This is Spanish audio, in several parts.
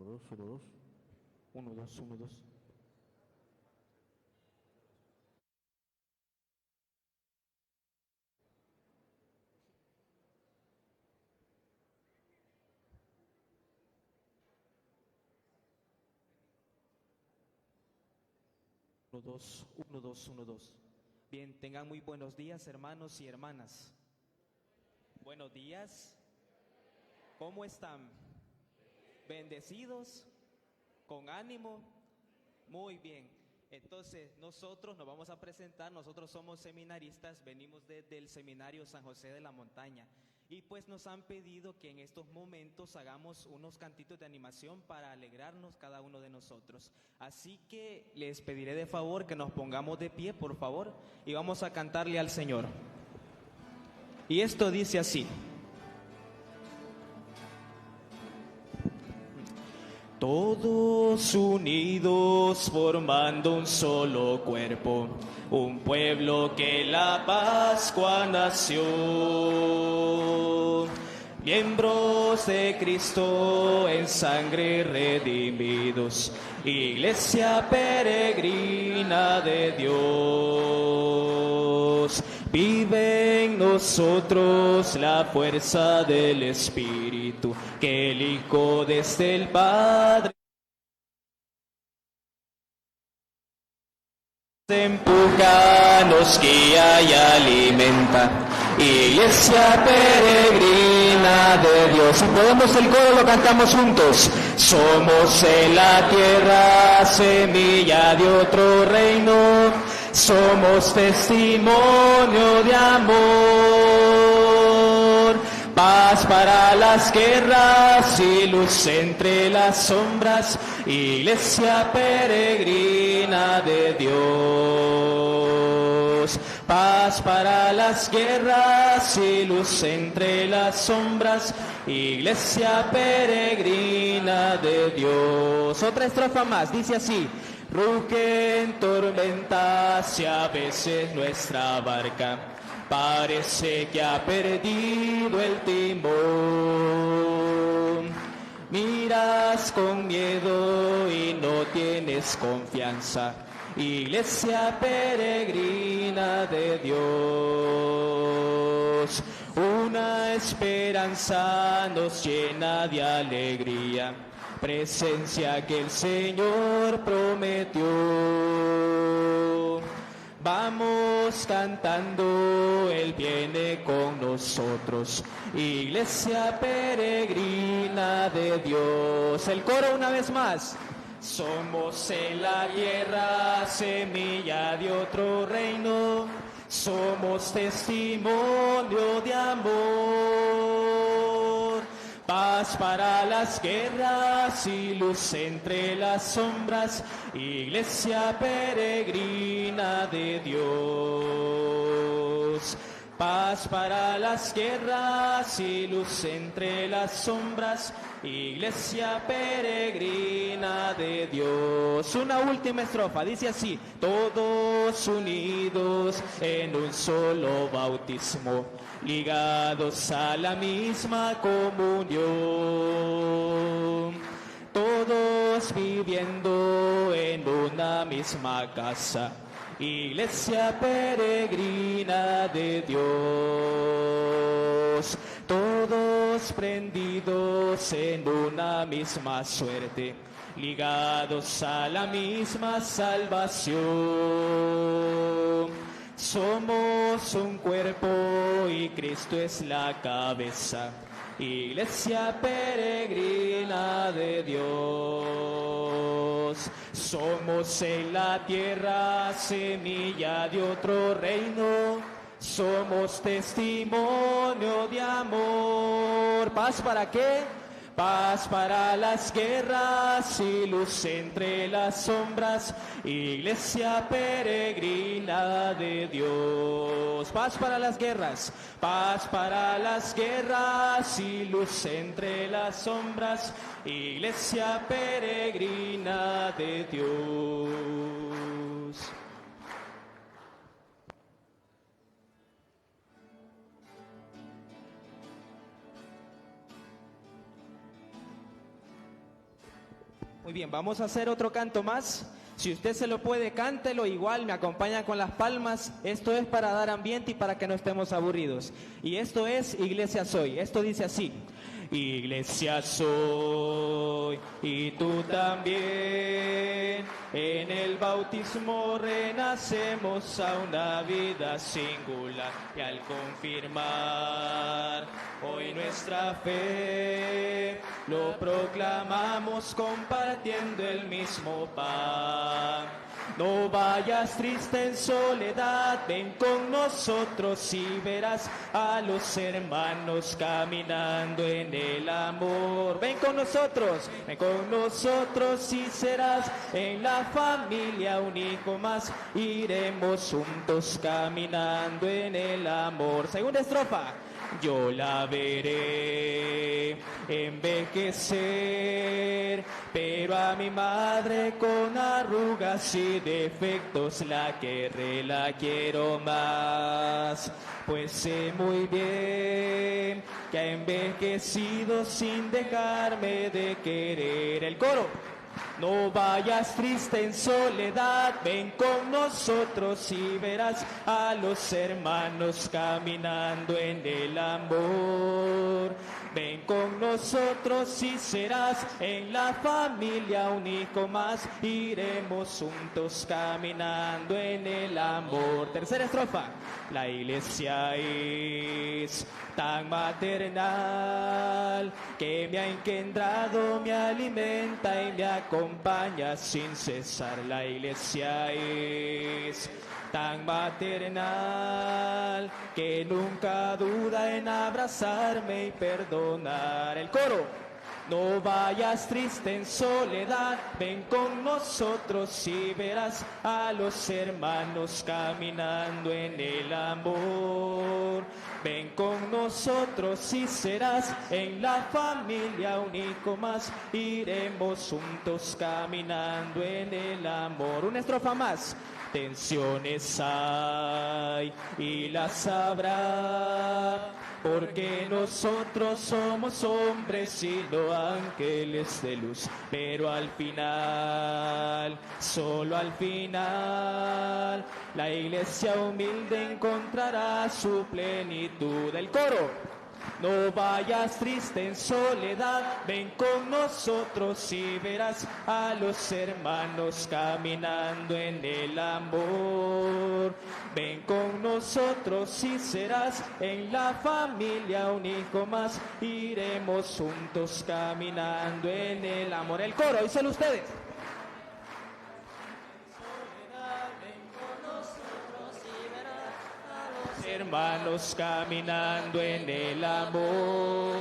dos, uno, dos. Uno, dos, uno, dos. Uno, dos, uno, dos, uno, dos. Bien, tengan muy buenos días, hermanos y hermanas. Buenos días. ¿Cómo están? ¿Bendecidos? ¿Con ánimo? Muy bien. Entonces, nosotros nos vamos a presentar. Nosotros somos seminaristas, venimos desde el Seminario San José de la Montaña. Y pues nos han pedido que en estos momentos hagamos unos cantitos de animación para alegrarnos cada uno de nosotros. Así que les pediré de favor que nos pongamos de pie, por favor, y vamos a cantarle al Señor. Y esto dice así. Todos unidos formando un solo cuerpo, un pueblo que la Pascua nació. Miembros de Cristo en sangre redimidos, iglesia peregrina de Dios. Vive en nosotros la fuerza del Espíritu, que el Hijo desde el Padre empuja, nos guía y alimenta. Iglesia peregrina de Dios. Si podemos el coro lo cantamos juntos. Somos en la tierra semilla de otro reino. Somos testimonio de amor. Paz para las guerras y luz entre las sombras. Iglesia peregrina de Dios. Paz para las guerras y luz entre las sombras. Iglesia peregrina de Dios. Otra estrofa más, dice así. Rugen tormentas y a veces nuestra barca parece que ha perdido el timón. Miras con miedo y no tienes confianza. Iglesia peregrina de Dios. Una esperanza nos llena de alegría. Presencia que el Señor prometió. Vamos cantando, Él viene con nosotros. Iglesia peregrina de Dios. El coro una vez más. Somos en la tierra semilla de otro reino. Somos testimonio de amor. Paz para las guerras y luz entre las sombras. Iglesia peregrina de Dios. Paz para las guerras y luz entre las sombras. Iglesia peregrina de Dios. Una última estrofa, dice así. Todos unidos en un solo bautismo, ligados a la misma comunión. Todos viviendo en una misma casa. Iglesia peregrina de Dios. Todos prendidos en una misma suerte, ligados a la misma salvación. Somos un cuerpo y Cristo es la cabeza. Iglesia peregrina de Dios. Somos en la tierra semilla de otro reino. Somos testimonio de amor. ¿Paz para qué? Paz para las guerras y luz entre las sombras. Iglesia peregrina de Dios. Paz para las guerras. Paz para las guerras y luz entre las sombras. Iglesia peregrina de Dios. Muy bien, vamos a hacer otro canto más. Si usted se lo puede, cántelo, igual me acompaña con las palmas. Esto es para dar ambiente y para que no estemos aburridos. Y esto es Iglesia Soy. Esto dice así: Iglesia soy y tú también, en el bautismo renacemos a una vida singular y al confirmar hoy nuestra fe, lo proclamamos compartiendo el mismo pan. No vayas triste en soledad, ven con nosotros y verás a los hermanos caminando en el amor. Ven con nosotros y serás en la familia un hijo más. Iremos juntos caminando en el amor. Segunda estrofa. Yo la veré envejecer, pero a mi madre con arrugas y defectos la querré, la quiero más. Pues sé muy bien que ha envejecido sin dejarme de querer. El coro. No vayas triste en soledad, ven con nosotros y verás a los hermanos caminando en el amor. Ven con nosotros y serás en la familia un hijo más. Iremos juntos caminando en el amor. Tercera estrofa. La iglesia es tan maternal que me ha engendrado, me alimenta y me acompaña sin cesar. La iglesia es tan maternal que nunca duda en abrazarme y perdonar. El coro. No vayas triste en soledad, ven con nosotros y verás a los hermanos caminando en el amor. Ven con nosotros y serás en la familia un hijo más. Iremos juntos caminando en el amor. Una estrofa más. Tensiones hay y las habrá, porque nosotros somos hombres y no ángeles de luz. Pero al final, solo al final, la iglesia humilde encontrará su plenitud. El coro. No vayas triste en soledad, ven con nosotros y verás a los hermanos caminando en el amor. Ven con nosotros y serás en la familia un hijo más. Iremos juntos caminando en el amor. El coro, díselo ustedes. Hermanos caminando en el amor,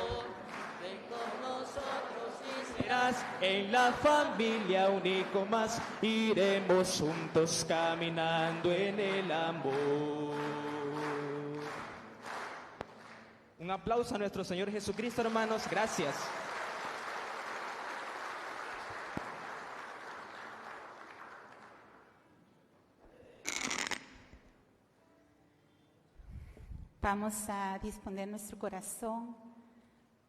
ven con nosotros y serás en la familia un hijo más. Iremos juntos caminando en el amor. Un aplauso a nuestro Señor Jesucristo, hermanos. Gracias. Vamos a disponer nuestro corazón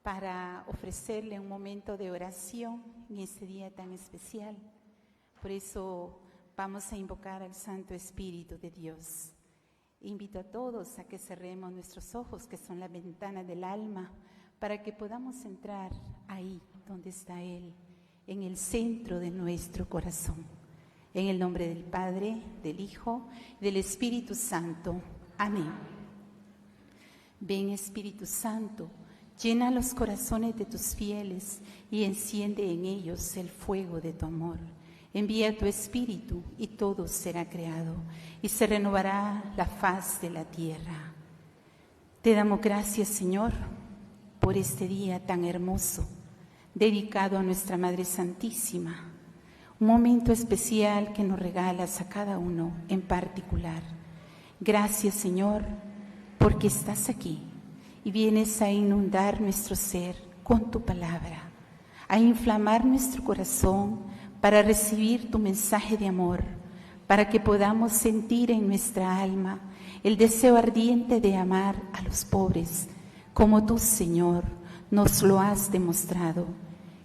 para ofrecerle un momento de oración en este día tan especial. Por eso vamos a invocar al Santo Espíritu de Dios. Invito a todos a que cerremos nuestros ojos, que son la ventana del alma, para que podamos entrar ahí donde está Él, en el centro de nuestro corazón. En el nombre del Padre, del Hijo y del Espíritu Santo. Amén. Ven, Espíritu Santo, llena los corazones de tus fieles y enciende en ellos el fuego de tu amor. Envía tu Espíritu y todo será creado y se renovará la faz de la tierra. Te damos gracias, Señor, por este día tan hermoso, dedicado a nuestra Madre Santísima. Un momento especial que nos regalas a cada uno en particular. Gracias, Señor, porque estás aquí y vienes a inundar nuestro ser con tu palabra, a inflamar nuestro corazón para recibir tu mensaje de amor, para que podamos sentir en nuestra alma el deseo ardiente de amar a los pobres, como tú, Señor, nos lo has demostrado.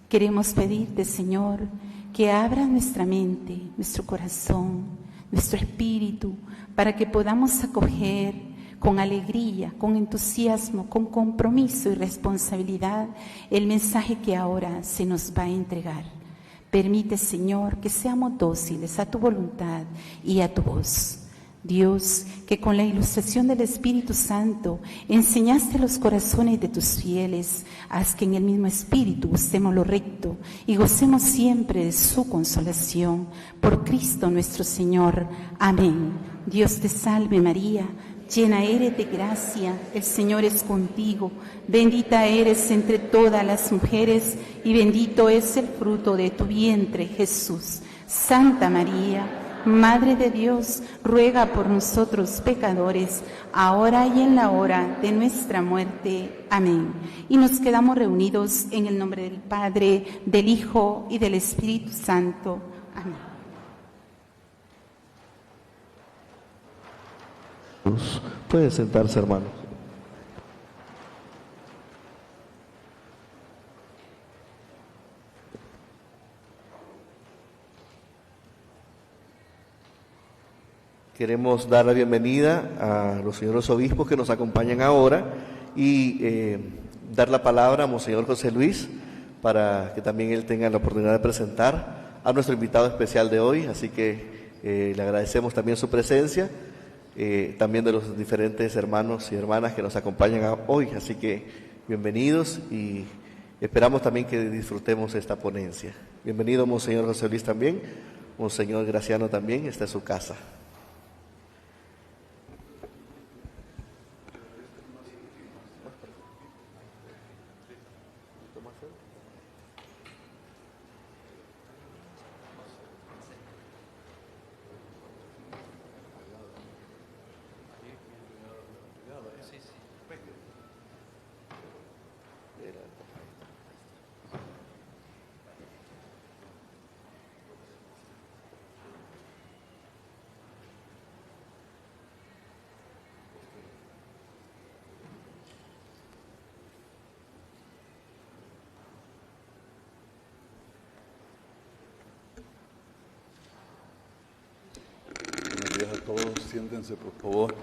Queremos pedirte, Señor, que abra nuestra mente, nuestro corazón, nuestro espíritu, para que podamos acoger con alegría, con entusiasmo, con compromiso y responsabilidad el mensaje que ahora se nos va a entregar. Permite, Señor, que seamos dóciles a tu voluntad y a tu voz. Dios, que con la ilustración del Espíritu Santo enseñaste los corazones de tus fieles, haz que en el mismo Espíritu busquemos lo recto y gocemos siempre de su consolación. Por Cristo nuestro Señor. Amén. Dios te salve María, llena eres de gracia, el Señor es contigo, bendita eres entre todas las mujeres y bendito es el fruto de tu vientre, Jesús. Santa María, Madre de Dios, ruega por nosotros pecadores, ahora y en la hora de nuestra muerte. Amén. Y nos quedamos reunidos en el nombre del Padre, del Hijo y del Espíritu Santo. Amén. Pueden sentarse, hermanos. Queremos dar la bienvenida a los señores obispos que nos acompañan ahora y dar la palabra a Monseñor José Luis para que también él tenga la oportunidad de presentar a nuestro invitado especial de hoy. Así que le agradecemos también su presencia, también de los diferentes hermanos y hermanas que nos acompañan hoy. Así que bienvenidos y esperamos también que disfrutemos esta ponencia. Bienvenido Monseñor José Luis también, Monseñor Graciano también, esta es su casa. A todos, siéntense por favor.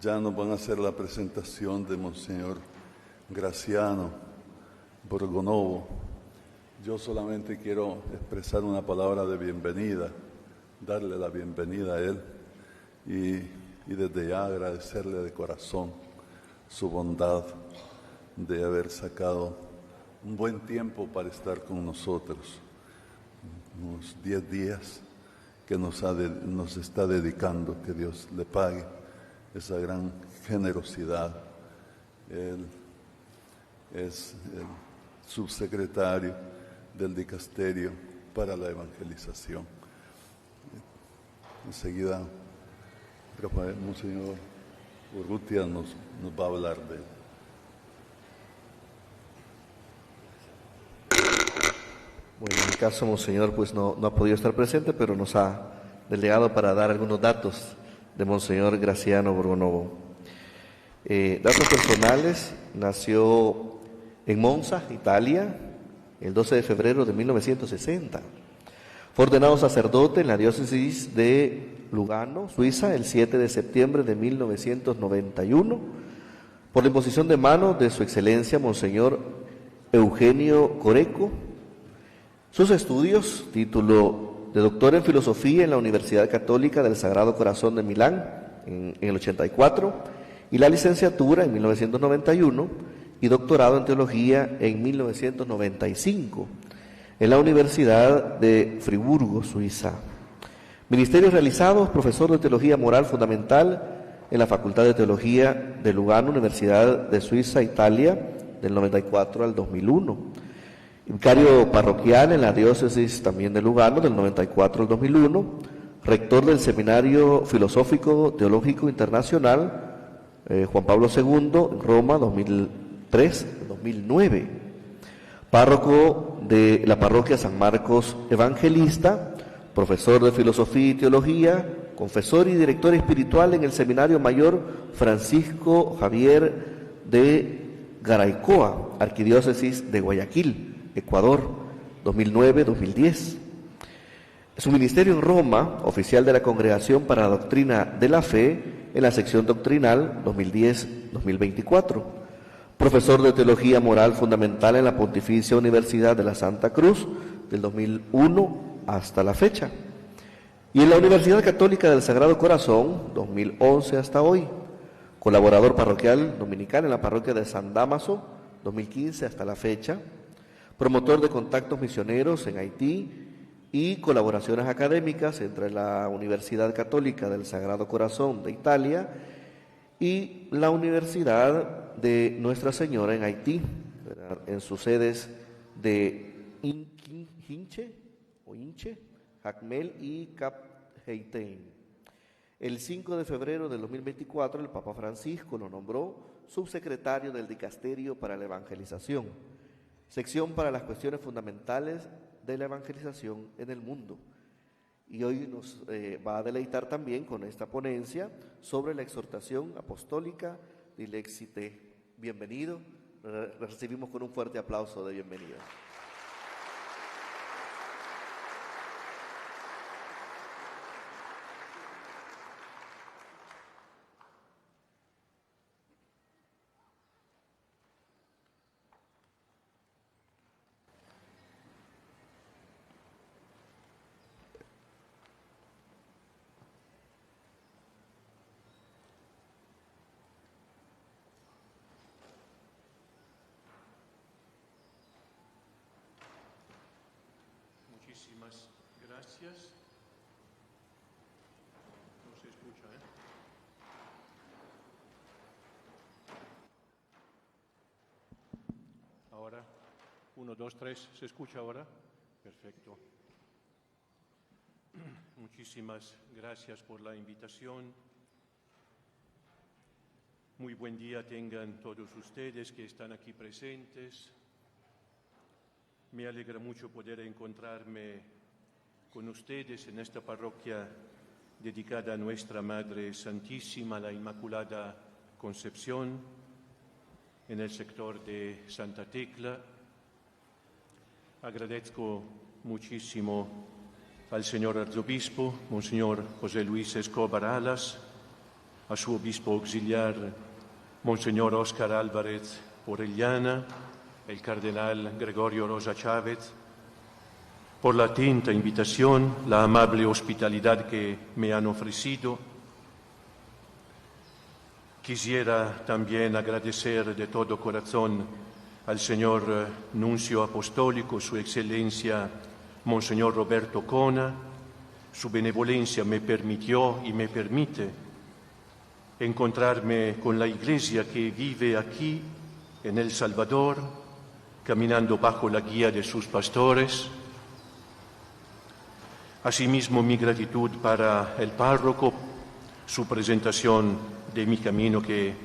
Ya nos van a hacer la presentación de Monseñor Graciano Borgonovo. Yo solamente quiero expresar una palabra de bienvenida, darle la bienvenida a él y desde ya agradecerle de corazón su bondad de haber sacado un buen tiempo para estar con nosotros. Unos 10 días que nos está dedicando, que Dios le pague esa gran generosidad. Él es el subsecretario del dicasterio para la evangelización. Enseguida, Rafael, Monseñor Urrutia nos va a hablar de él. Bueno, en el caso Monseñor pues no ha podido estar presente, pero nos ha delegado para dar algunos datos de Monseñor Graciano Borgonovo. Datos personales: nació en Monza, Italia, el 12 de febrero de 1960. Fue ordenado sacerdote en la diócesis de Lugano, Suiza, el 7 de septiembre de 1991, por la imposición de manos de su excelencia Monseñor Eugenio Coreco. Sus estudios: título de doctor en filosofía en la Universidad Católica del Sagrado Corazón de Milán en el 84, y la licenciatura en 1991 y doctorado en teología en 1995 en la Universidad de Friburgo, Suiza. Ministerios realizados: profesor de teología moral fundamental en la Facultad de Teología de Lugano, Universidad de Suiza, Italia, del 94 al 2001. Vicario parroquial en la diócesis también de Lugano, del 94 al 2001, rector del Seminario Filosófico Teológico Internacional Juan Pablo II, en Roma, 2003-2009, párroco de la parroquia San Marcos Evangelista, profesor de Filosofía y Teología, confesor y director espiritual en el Seminario Mayor Francisco Javier de Garaycoa, Arquidiócesis de Guayaquil, Ecuador, 2009-2010. Su ministerio en Roma, oficial de la Congregación para la Doctrina de la Fe, en la sección doctrinal 2010-2024. Profesor de Teología Moral Fundamental en la Pontificia Universidad de la Santa Cruz, del 2001 hasta la fecha. Y en la Universidad Católica del Sagrado Corazón, 2011 hasta hoy. Colaborador parroquial dominical en la parroquia de San Dámaso, 2015 hasta la fecha. Promotor de contactos misioneros en Haití y colaboraciones académicas entre la Universidad Católica del Sagrado Corazón de Italia y la Universidad de Nuestra Señora en Haití, en sus sedes de Hinche, Jacmel y Cap Haití. El 5 de febrero del 2024, el Papa Francisco lo nombró subsecretario del Dicasterio para la Evangelización, sección para las cuestiones fundamentales de la evangelización en el mundo. Y hoy nos va a deleitar también con esta ponencia sobre la exhortación apostólica Dilexite. Bienvenido, recibimos con un fuerte aplauso de bienvenida. Muchísimas gracias. No se escucha, ¿eh? Ahora, 1, 2, 3, ¿se escucha ahora? Perfecto. Muchísimas gracias por la invitación. Muy buen día tengan todos ustedes que están aquí presentes. Me alegra mucho poder encontrarme con ustedes en esta parroquia dedicada a Nuestra Madre Santísima, la Inmaculada Concepción, en el sector de Santa Tecla. Agradezco muchísimo al señor arzobispo, Monseñor José Luis Escobar Alas, a su obispo auxiliar, Monseñor Óscar Álvarez Orellana, el cardenal Gregorio Rosa Chávez, por la atenta invitación, la amable hospitalidad que me han ofrecido. Quisiera también agradecer de todo corazón al señor nuncio apostólico, su excelencia Monseñor Roberto Cona. Su benevolencia me permitió y me permite encontrarme con la Iglesia que vive aquí en El Salvador, caminando bajo la guía de sus pastores. Asimismo, mi gratitud para el párroco, su presentación de mi camino que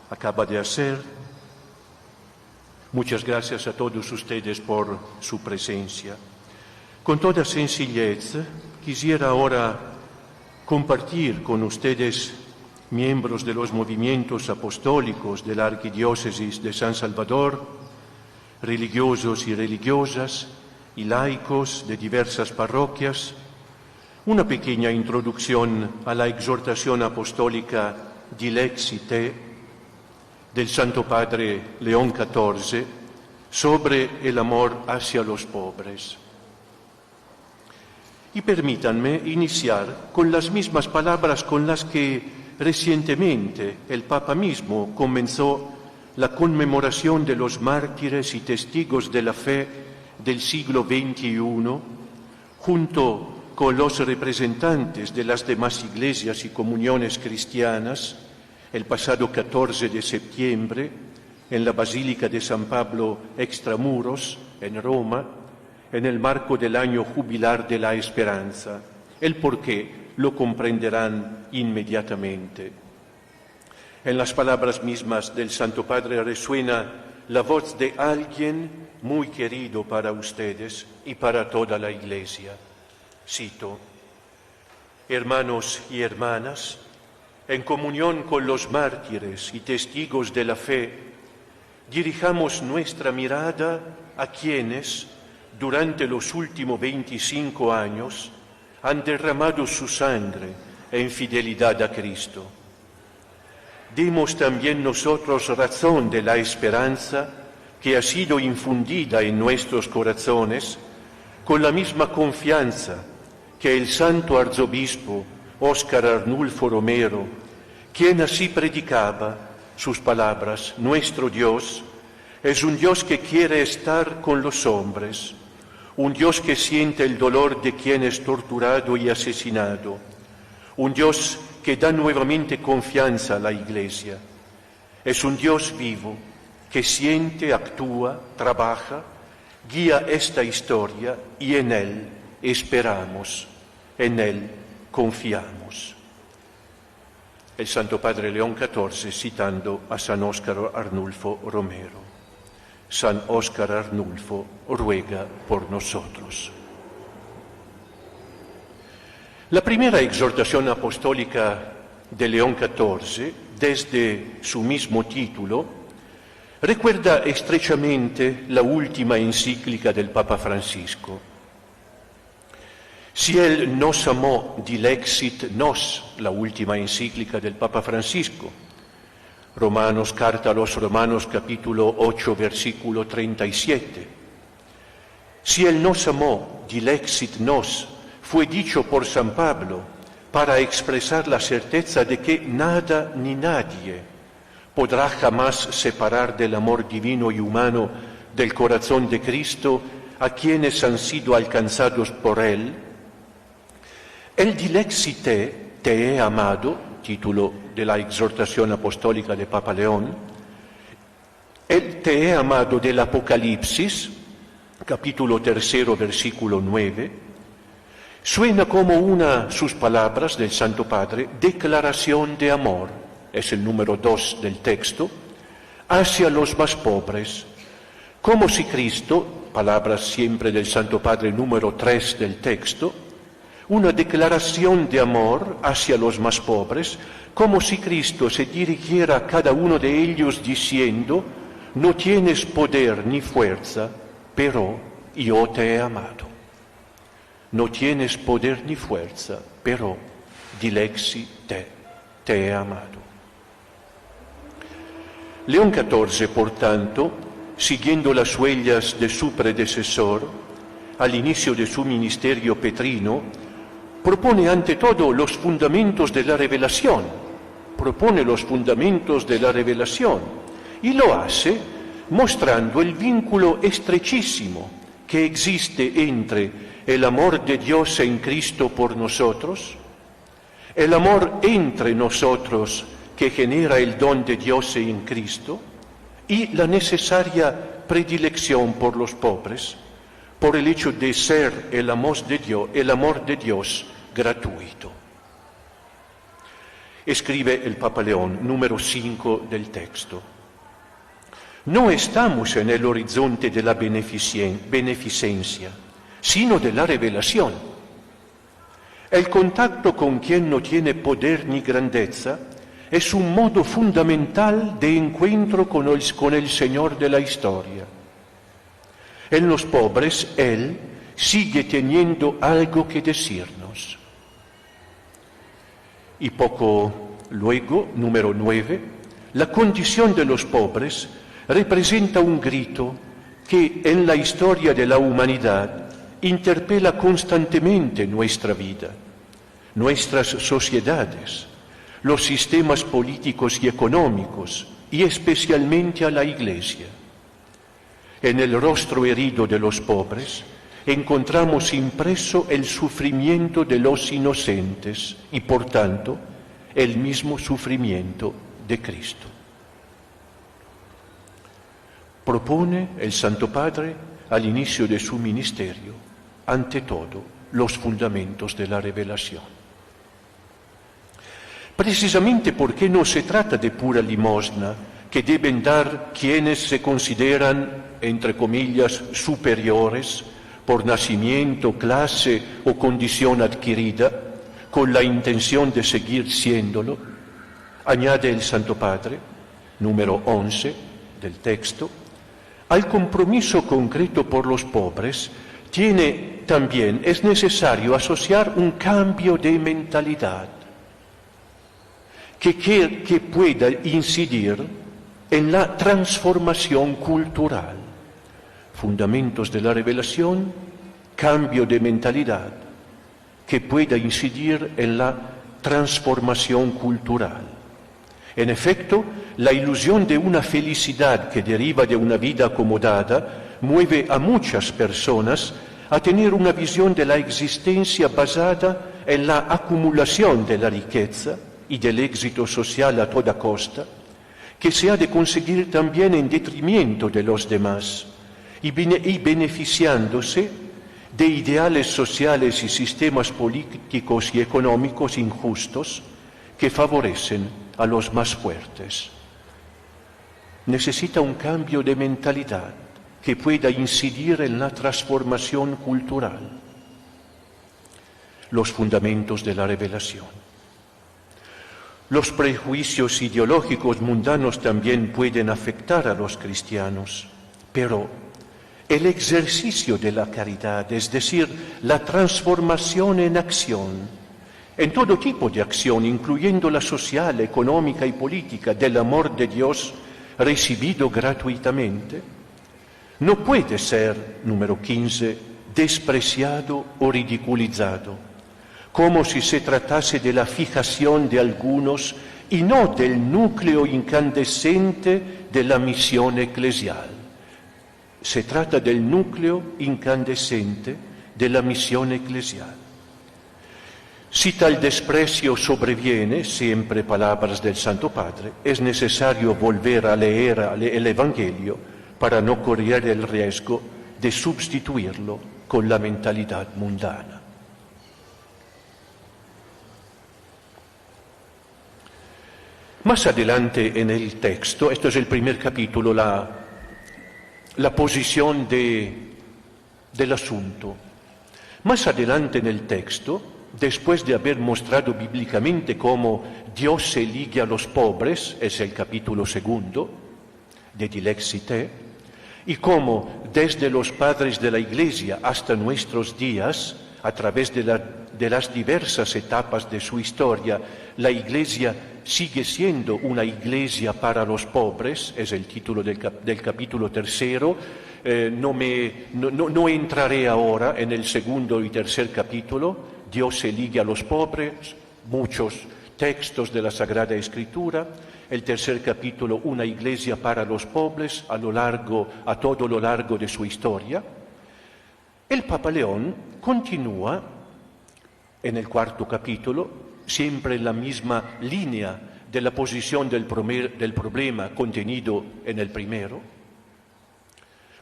acaba de hacer. Muchas gracias a todos ustedes por su presencia. Con toda sencillez, quisiera ahora compartir con ustedes, miembros de los movimientos apostólicos de la Arquidiócesis de San Salvador, religiosos y religiosas y laicos de diversas parroquias, una pequeña introducción a la exhortación apostólica Dilexite del Santo Padre León XIV sobre el amor hacia los pobres. Y permítanme iniciar con las mismas palabras con las que recientemente el Papa mismo comenzó la conmemoración de los mártires y testigos de la fe del siglo XXI, junto con los representantes de las demás iglesias y comuniones cristianas, el pasado 14 de septiembre, en la Basílica de San Pablo Extramuros, en Roma, en el marco del año jubilar de la esperanza. El porqué lo comprenderán inmediatamente. En las palabras mismas del Santo Padre resuena la voz de alguien muy querido para ustedes y para toda la Iglesia. Cito: hermanos y hermanas, en comunión con los mártires y testigos de la fe Dirijamos nuestra mirada a quienes, durante los últimos 25 años, han derramado su sangre en fidelidad a Cristo. Demos también nosotros razón de la esperanza que ha sido infundida en nuestros corazones con la misma confianza que el santo arzobispo Óscar Arnulfo Romero, quien así predicaba sus palabras: nuestro Dios es un Dios que quiere estar con los hombres, un Dios que siente el dolor de quien es torturado y asesinado, un Dios que da nuevamente confianza a la Iglesia. Es un Dios vivo que siente, actúa, trabaja, guía esta historia y en Él esperamos, en Él confiamos. El Santo Padre León XIV citando a San Óscar Arnulfo Romero: San Óscar Arnulfo ruega por nosotros. La primera exhortación apostólica de León XIV, desde su mismo título, recuerda estrechamente la última encíclica del Papa Francisco. Si Él nos amó, dilexit nos, la última encíclica del Papa Francisco. Romanos, carta a los Romanos, capítulo 8, versículo 37. Si Él nos amó, dilexit nos, fue dicho por San Pablo para expresar la certeza de que nada ni nadie podrá jamás separar del amor divino y humano del corazón de Cristo a quienes han sido alcanzados por Él. El dilexite, te he amado, título de la exhortación apostólica de Papa León, el te he amado del Apocalipsis, capítulo 3, versículo 9, suena como sus palabras del Santo Padre, declaración de amor, es el número 2 del texto, hacia los más pobres, como si Cristo, palabras siempre del Santo Padre, número 3 del texto, una declaración de amor hacia los más pobres, como si Cristo se dirigiera a cada uno de ellos diciendo: no tienes poder ni fuerza, pero yo te he amado. No tienes poder ni fuerza, pero dilexi te he amado. León XIV, por tanto, siguiendo las huellas de su predecesor, al inicio de su ministerio petrino, propone ante todo los fundamentos de la revelación, y lo hace mostrando el vínculo estrechísimo que existe entre el amor de Dios en Cristo por nosotros, el amor entre nosotros que genera el don de Dios en Cristo, y la necesaria predilección por los pobres, por el hecho de ser el amor de Dios gratuito. Escribe el Papa León, número 5 del texto: no estamos en el horizonte de la beneficencia, sino de la revelación. El contacto con quien no tiene poder ni grandeza es un modo fundamental de encuentro con el Señor de la historia. En los pobres, Él sigue teniendo algo que decirnos. Y poco luego, número 9, la condición de los pobres representa un grito que en la historia de la humanidad interpela constantemente nuestra vida, nuestras sociedades, los sistemas políticos y económicos, y especialmente a la Iglesia. En el rostro herido de los pobres encontramos impreso el sufrimiento de los inocentes y, por tanto, el mismo sufrimiento de Cristo. Propone el Santo Padre al inicio de su ministerio, ante todo, los fundamentos de la revelación. Precisamente porque no se trata de pura limosna que deben dar quienes se consideran, entre comillas, superiores por nacimiento, clase o condición adquirida, con la intención de seguir siéndolo, añade el Santo Padre, número 11, del texto, al compromiso concreto por los pobres es necesario asociar un cambio de mentalidad que pueda incidir en la transformación cultural. Fundamentos de la revelación, cambio de mentalidad que pueda incidir en la transformación cultural. En efecto, la ilusión de una felicidad que deriva de una vida acomodada mueve a muchas personas a tener una visión de la existencia basada en la acumulación de la riqueza y del éxito social a toda costa, que se ha de conseguir también en detrimento de los demás y beneficiándose de ideales sociales y sistemas políticos y económicos injustos que favorecen a los más fuertes. Necesita un cambio de mentalidad que pueda incidir en la transformación cultural. Los fundamentos de la revelación. Los prejuicios ideológicos mundanos también pueden afectar a los cristianos, pero el ejercicio de la caridad, es decir, la transformación en acción, en todo tipo de acción, incluyendo la social, económica y política, del amor de Dios recibido gratuitamente, no puede ser, número 15, despreciado o ridiculizado, como si se tratase de la fijación de algunos y no del núcleo incandescente de la misión eclesial. Se trata del núcleo incandescente de la misión eclesial. Si tal desprecio sobreviene, siempre palabras del Santo Padre, es necesario volver a leer el Evangelio para no correr el riesgo de sustituirlo con la mentalidad mundana. Más adelante en el texto, esto es el primer capítulo, la posición del asunto. Más adelante en el texto, después de haber mostrado bíblicamente cómo Dios se liga a los pobres, es el capítulo 2 de Dilexite, y cómo desde los padres de la Iglesia hasta nuestros días, a través de las diversas etapas de su historia, la Iglesia sigue siendo una iglesia para los pobres, es el título del capítulo 3. No entraré ahora en el 2 y 3 capítulo. Dios se liga a los pobres, muchos textos de la Sagrada Escritura. El 3 capítulo, una iglesia para los pobres a todo lo largo de su historia. El Papa León continúa en el 4 capítulo, siempre en la misma línea de la posición del problema contenido en el primero.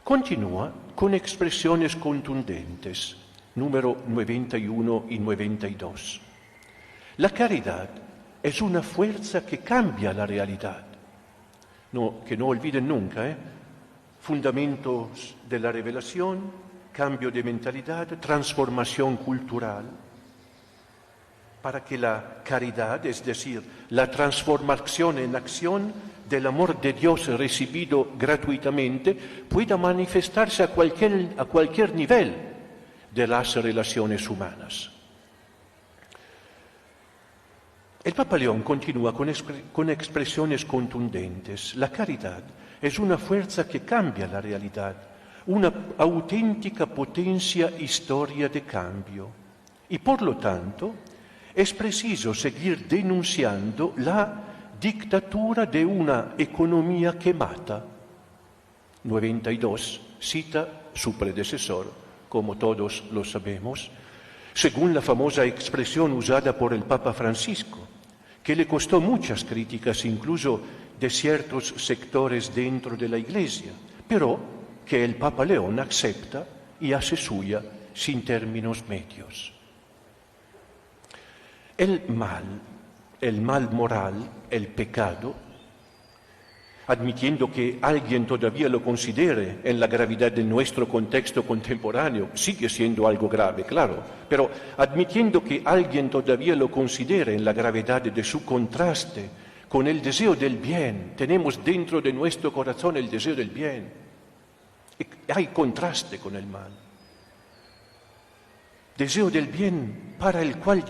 Continúa con expresiones contundentes, número 91 y 92. La caridad es una fuerza que cambia la realidad. Que no olviden nunca, fundamentos de la revelación, cambio de mentalidad, transformación cultural, para que la caridad, es decir, la transformación en acción del amor de Dios recibido gratuitamente, pueda manifestarse a cualquier nivel de las relaciones humanas. El Papa León continúa con expresiones contundentes. La caridad es una fuerza que cambia la realidad, una auténtica potencia historia de cambio. Y por lo tanto, es preciso seguir denunciando la dictadura de una economía que mata. 92 cita su predecesor, como todos lo sabemos, según la famosa expresión usada por el Papa Francisco, que le costó muchas críticas, incluso de ciertos sectores dentro de la Iglesia, pero que el Papa León acepta y hace suya sin términos medios. El mal moral, el pecado, admitiendo que alguien todavía lo considere en la gravedad de nuestro contexto contemporáneo, sigue siendo algo grave, claro, pero admitiendo que alguien todavía lo considere en la gravedad de su contraste con el deseo del bien. Tenemos dentro de nuestro corazón el deseo del bien. Hay contraste con el mal. Deseo del bien para el cual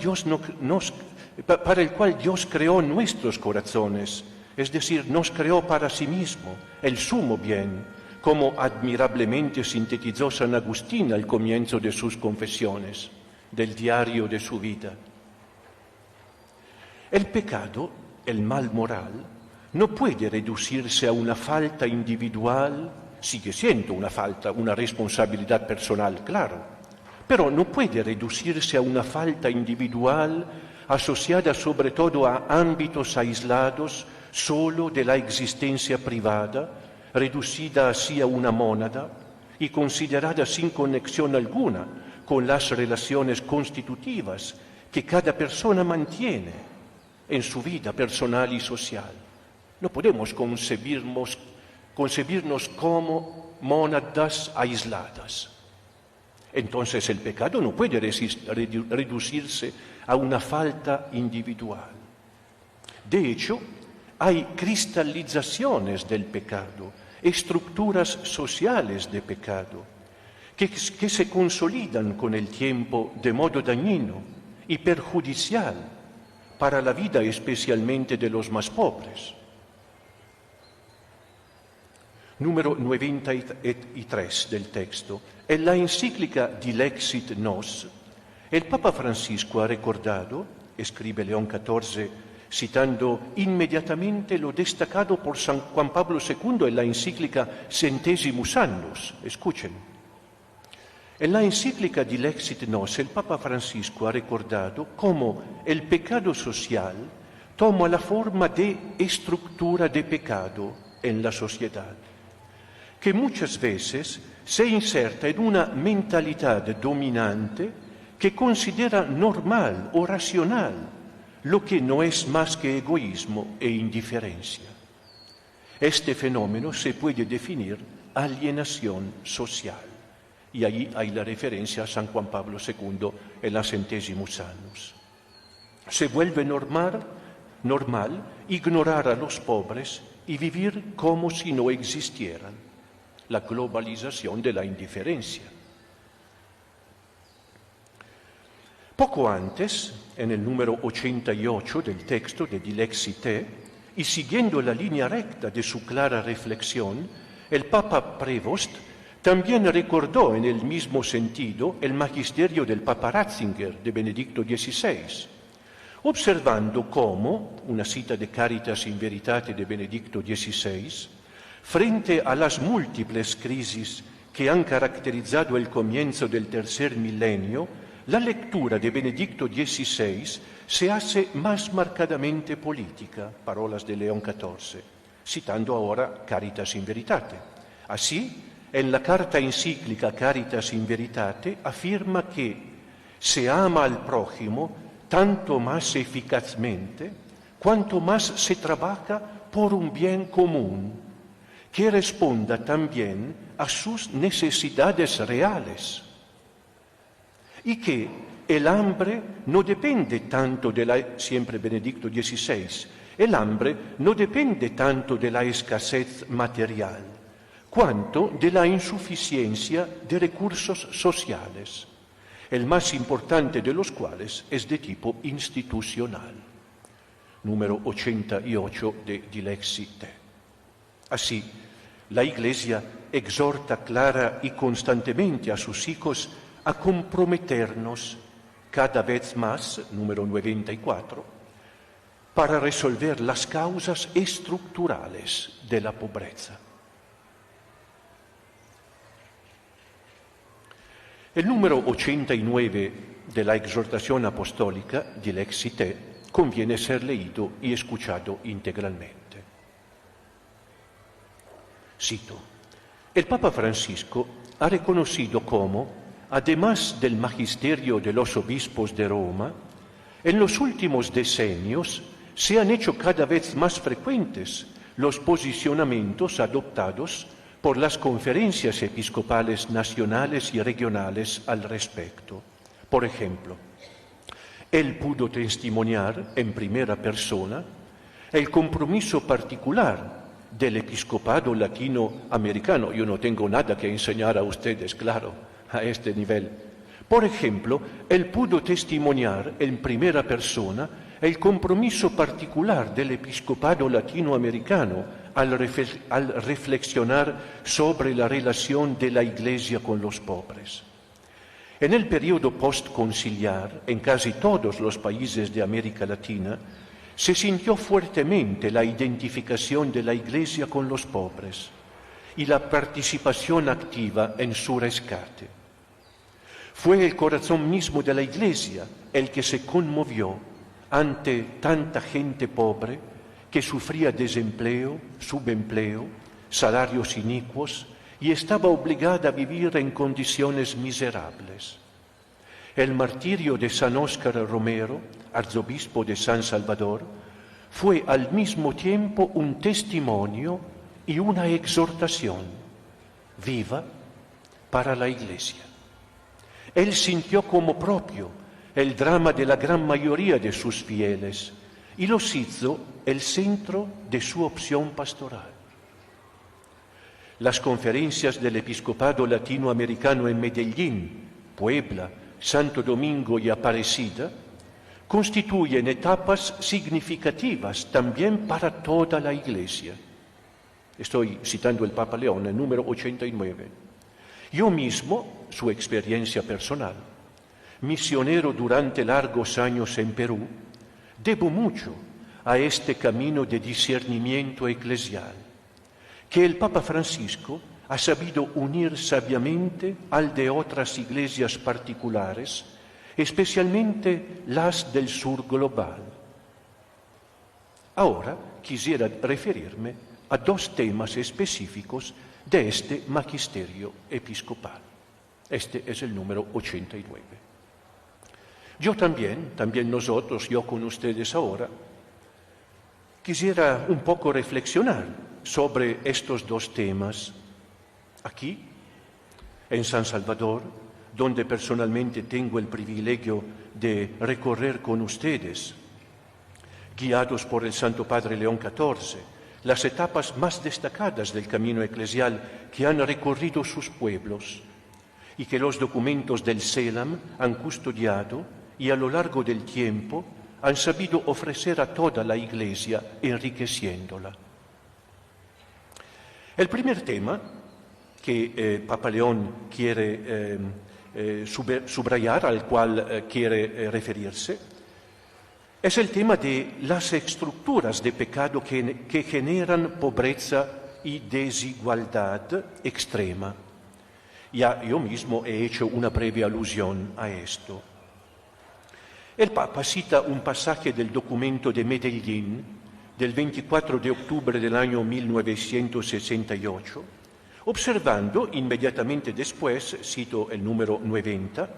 Dios creó nuestros corazones, es decir, nos creó para sí mismo, el sumo bien, como admirablemente sintetizó San Agustín al comienzo de sus confesiones, del diario de su vida. El pecado, el mal moral, no puede reducirse a una falta individual, sigue siendo una falta, una responsabilidad personal, claro, pero no puede reducirse a una falta individual asociada sobre todo a ámbitos aislados solo de la existencia privada, reducida así a una mónada y considerada sin conexión alguna con las relaciones constitutivas que cada persona mantiene en su vida personal y social. No podemos concebirnos como mónadas aisladas. Entonces el pecado no puede reducirse a una falta individual. De hecho, hay cristalizaciones del pecado, estructuras sociales de pecado, que se consolidan con el tiempo de modo dañino y perjudicial para la vida especialmente de los más pobres. Número 93 del texto. En la encíclica Dilexit Nos, el Papa Francisco ha recordado, escribe León XIV, citando inmediatamente lo destacado por San Juan Pablo II en la encíclica Centesimus Annus. Escuchen. En la encíclica Dilexit Nos, el Papa Francisco ha recordado cómo el pecado social toma la forma de estructura de pecado en la sociedad, que muchas veces se inserta en una mentalidad dominante que considera normal o racional lo que no es más que egoísmo e indiferencia. Este fenómeno se puede definir alienación social, y ahí hay la referencia a San Juan Pablo II en la Centesimus Annus. Se vuelve normal ignorar a los pobres y vivir como si no existieran. La globalización de la indiferencia. Poco antes, en el número 88 del texto de Dilexit, y siguiendo la línea recta de su clara reflexión, el Papa Prevost también recordó en el mismo sentido el magisterio del Papa Ratzinger de Benedicto XVI, observando cómo, una cita de Caritas in Veritate de Benedicto XVI, frente a las múltiples crisis que han caracterizado el comienzo del tercer milenio, la lectura de Benedicto XVI se hace más marcadamente política, palabras de León XIV, citando ahora Caritas in Veritate. Así, en la carta encíclica Caritas in Veritate afirma que se ama al prójimo tanto más eficazmente cuanto más se trabaja por un bien común, que responda también a sus necesidades reales, y que el hambre no depende tanto siempre Benedicto XVI, el hambre no depende tanto de la escasez material, cuanto de la insuficiencia de recursos sociales, el más importante de los cuales es de tipo institucional. Número 88 de Dilexit. Así, la Iglesia exhorta clara y constantemente a sus hijos a comprometernos cada vez más, número 94, para resolver las causas estructurales de la pobreza. El número 89 de la exhortación apostólica Dilexit conviene ser leído y escuchado integralmente. Cito: el Papa Francisco ha reconocido cómo, además del magisterio de los obispos de Roma, en los últimos decenios se han hecho cada vez más frecuentes los posicionamientos adoptados por las conferencias episcopales nacionales y regionales al respecto. Por ejemplo, él pudo testimoniar en primera persona el compromiso particular del episcopado latinoamericano. Yo no tengo nada que enseñar a ustedes, claro, a este nivel. Por ejemplo, él pudo testimoniar en primera persona el compromiso particular del episcopado latinoamericano al reflexionar sobre la relación de la Iglesia con los pobres. En el periodo postconciliar, en casi todos los países de América Latina, se sintió fuertemente la identificación de la Iglesia con los pobres y la participación activa en su rescate. Fue el corazón mismo de la Iglesia el que se conmovió ante tanta gente pobre que sufría desempleo, subempleo, salarios inicuos y estaba obligada a vivir en condiciones miserables. El martirio de San Óscar Romero, arzobispo de San Salvador, fue al mismo tiempo un testimonio y una exhortación viva para la Iglesia. Él sintió como propio el drama de la gran mayoría de sus fieles y los hizo el centro de su opción pastoral. Las conferencias del episcopado latinoamericano en Medellín, Puebla, Santo Domingo y Aparecida constituyen etapas significativas también para toda la Iglesia. Estoy citando el Papa León, el número 89. Yo mismo, su experiencia personal, misionero durante largos años en Perú, debo mucho a este camino de discernimiento eclesial, que el Papa Francisco ha sabido unir sabiamente al de otras iglesias particulares, especialmente las del sur global. Ahora quisiera referirme a dos temas específicos de este magisterio episcopal. Este es el número 89. Yo también nosotros, yo con ustedes ahora, quisiera un poco reflexionar sobre estos dos temas aquí, en San Salvador, donde personalmente tengo el privilegio de recorrer con ustedes, guiados por el Santo Padre León XIV, las etapas más destacadas del camino eclesial que han recorrido sus pueblos y que los documentos del CELAM han custodiado y a lo largo del tiempo han sabido ofrecer a toda la Iglesia, enriqueciéndola. El primer tema que Papa León quiere subrayar, al cual quiere referirse, es el tema de las estructuras de pecado que generan pobreza y desigualdad extrema. Ya yo mismo he hecho una breve alusión a esto. El Papa cita un pasaje del documento de Medellín del 24 de octubre del año 1968, observando inmediatamente después, cito el número 90,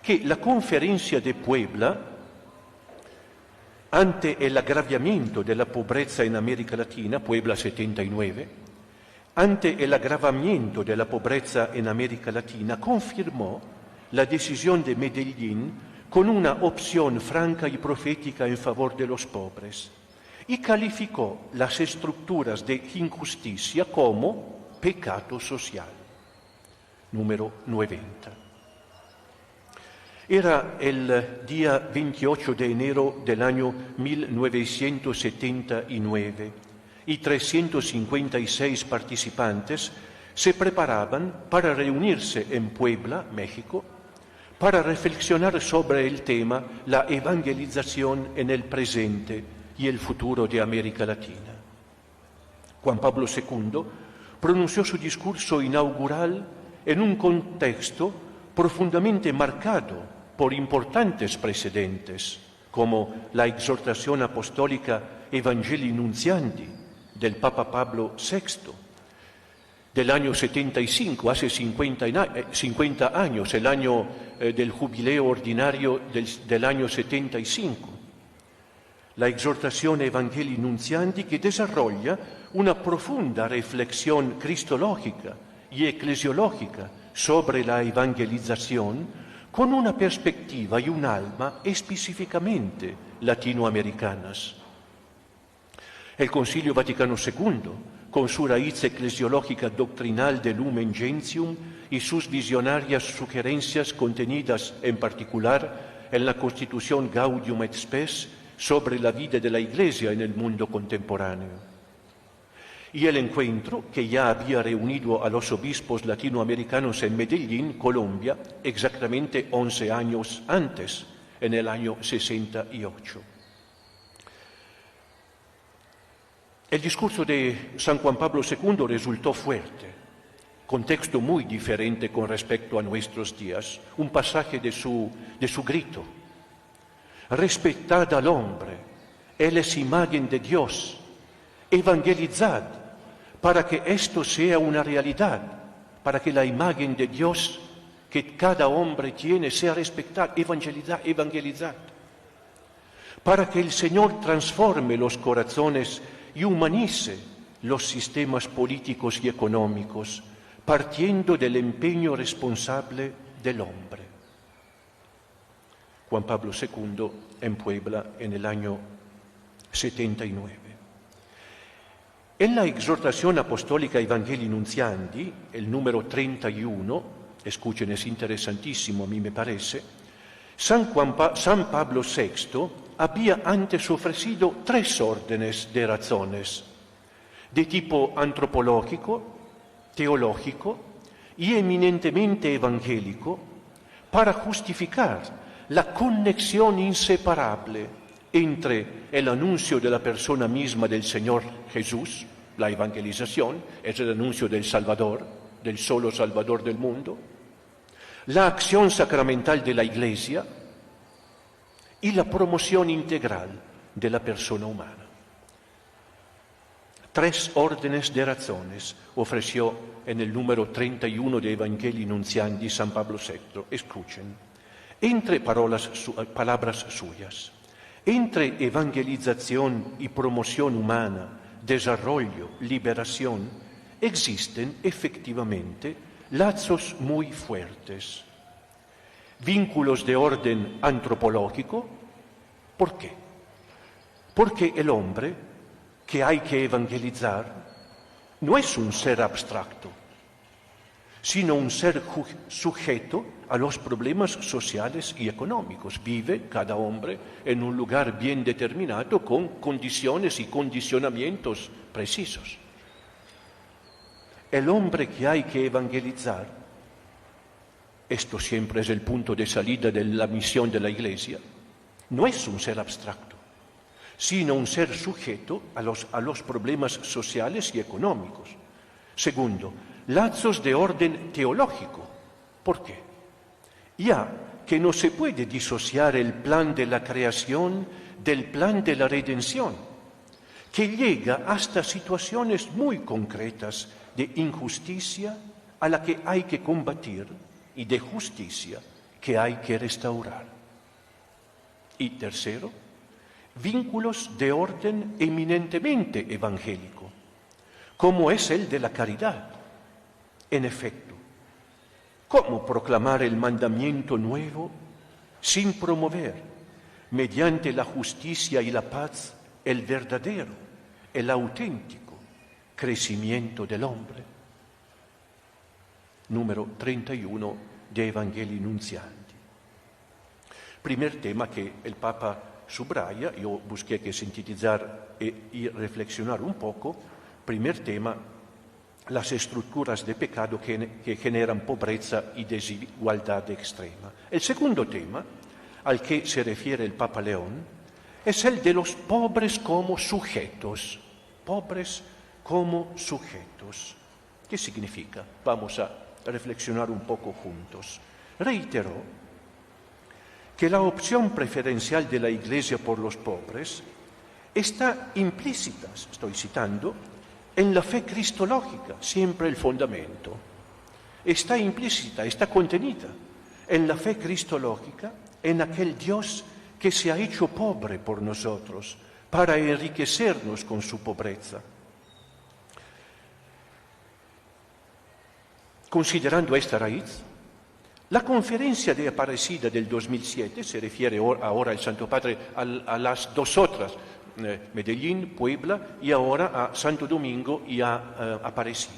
que la Conferencia de Puebla, ante el agravamiento de la pobreza en América Latina, Puebla 79, ante el agravamiento de la pobreza en América Latina, confirmó la decisión de Medellín con una opción franca y profética en favor de los pobres, y calificó las estructuras de injusticia como pecado social. Número 90. Era el día 28 de enero del año 1979 y 356 participantes se preparaban para reunirse en Puebla, México, para reflexionar sobre el tema la evangelización en el presente y el futuro de América Latina. Juan Pablo II pronunció su discurso inaugural en un contexto profundamente marcado por importantes precedentes, como la exhortación apostólica Evangelii Nuntiandi del Papa Pablo VI, del año 75, hace 50 años, el año del jubileo ordinario del año 75. La exhortación Evangelii Nuntiandi, que desarrolla una profunda reflexión cristológica y eclesiológica sobre la evangelización con una perspectiva y un alma específicamente latinoamericanas. El Concilio Vaticano II, con su raíz eclesiológica doctrinal de Lumen Gentium y sus visionarias sugerencias contenidas en particular en la Constitución Gaudium et Spes sobre la vida de la Iglesia en el mundo contemporáneo. Y el encuentro que ya había reunido a los obispos latinoamericanos en Medellín, Colombia, exactamente 11 años antes, en el año 68. El discurso de San Juan Pablo II resultó fuerte, contexto muy diferente con respecto a nuestros días, un pasaje de su grito. Respetad al hombre, él es imagen de Dios, evangelizad, para que esto sea una realidad, para que la imagen de Dios que cada hombre tiene sea respetada, evangelizad, para que el Señor transforme los corazones y humanice los sistemas políticos y económicos, partiendo del empeño responsable del hombre. Juan Pablo II en Puebla en el año 79. En la exhortación apostólica Evangelii Nuntiandi, el número 31, escuchen, es interesantísimo a mí me parece, San Pablo VI había antes ofrecido 3 órdenes de razones, de tipo antropológico, teológico y eminentemente evangélico, para justificar la conexión inseparable entre el anuncio de la persona misma del Señor Jesús, la evangelización, es el anuncio del Salvador, del solo Salvador del mundo, la acción sacramental de la Iglesia y la promoción integral de la persona humana. 3 órdenes de razones ofreció en el número 31 de Evangelii Nuntiandi San Pablo VI. Escuchen, entre palabras suyas, entre evangelización y promoción humana, desarrollo, liberación, existen efectivamente lazos muy fuertes. Vínculos de orden antropológico. ¿Por qué? Porque el hombre que hay que evangelizar no es un ser abstracto, sino un ser sujeto a los problemas sociales y económicos. Vive cada hombre en un lugar bien determinado con condiciones y condicionamientos precisos. El hombre que hay que evangelizar, esto siempre es el punto de salida de la misión de la Iglesia, no es un ser abstracto, sino un ser sujeto a los problemas sociales y económicos. Segundo, lazos de orden teológico. ¿Por qué? Ya que no se puede disociar el plan de la creación del plan de la redención, que llega hasta situaciones muy concretas de injusticia a la que hay que combatir y de justicia que hay que restaurar. Y tercero, vínculos de orden eminentemente evangélico, como es el de la caridad. En efecto, ¿cómo proclamar el mandamiento nuevo sin promover, mediante la justicia y la paz, el verdadero, el auténtico crecimiento del hombre? Número 31 de Evangelii Nuntiandi. Primer tema que el Papa subraya, yo busqué que sintetizar y reflexionar un poco. Primer tema, las estructuras de pecado que generan pobreza y desigualdad extrema. El segundo tema, al que se refiere el Papa León, es el de los pobres como sujetos. Pobres como sujetos. ¿Qué significa? Vamos a reflexionar un poco juntos. Reiteró que la opción preferencial de la Iglesia por los pobres está implícita, estoy citando, en la fe cristológica, siempre el fundamento. Está implícita, está contenida en la fe cristológica, en aquel Dios que se ha hecho pobre por nosotros, para enriquecernos con su pobreza. Considerando esta raíz, la conferencia de Aparecida del 2007, se refiere ahora el Santo Padre a las 2 otras, Medellín, Puebla y ahora a Santo Domingo y a Aparecida.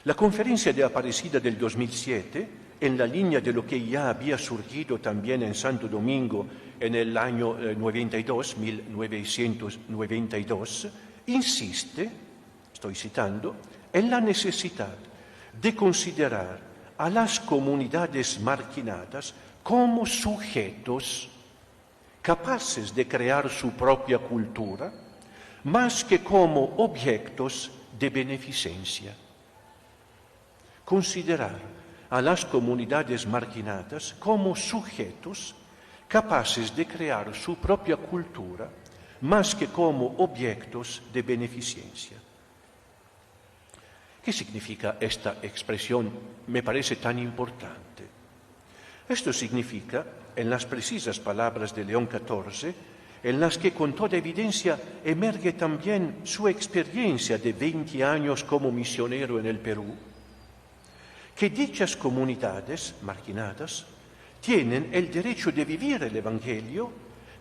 La conferencia de Aparecida del 2007, en la línea de lo que ya había surgido también en Santo Domingo en el año 1992, insiste, estoy citando, en la necesidad de considerar a las comunidades marginadas como sujetos capaces de crear su propia cultura, más que como objetos de beneficencia. Considerar a las comunidades marginadas como sujetos capaces de crear su propia cultura, más que como objetos de beneficencia. ¿Qué significa esta expresión? Me parece tan importante. Esto significa, en las precisas palabras de León XIV, en las que con toda evidencia emerge también su experiencia de 20 años como misionero en el Perú, que dichas comunidades marginadas tienen el derecho de vivir el Evangelio,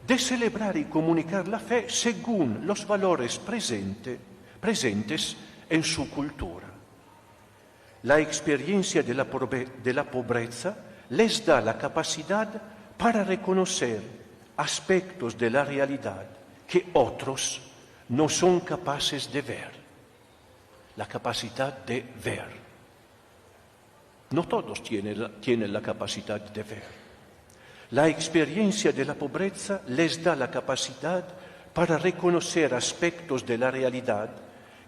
de celebrar y comunicar la fe según los valores presentes en su cultura. La experiencia de la pobreza les da la capacidad para reconocer aspectos de la realidad que otros no son capaces de ver. La capacidad de ver. No todos tienen la capacidad de ver. La experiencia de la pobreza les da la capacidad para reconocer aspectos de la realidad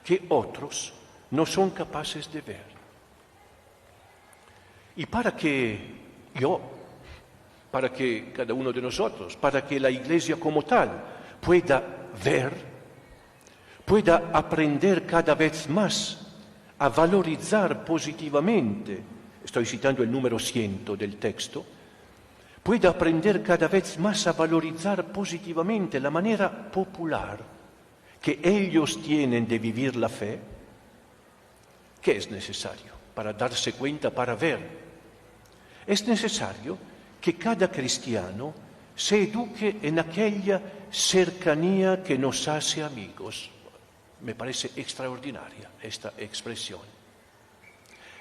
que otros no son capaces de ver. Y para que cada uno de nosotros, para que la Iglesia como tal pueda ver, pueda aprender cada vez más a valorizar positivamente, estoy citando el número 100 del texto, pueda aprender cada vez más a valorizar positivamente la manera popular que ellos tienen de vivir la fe, ¿qué es necesario para darse cuenta, para ver? Es necesario que cada cristiano se eduque en aquella cercanía que nos hace amigos. Me parece extraordinaria esta expresión.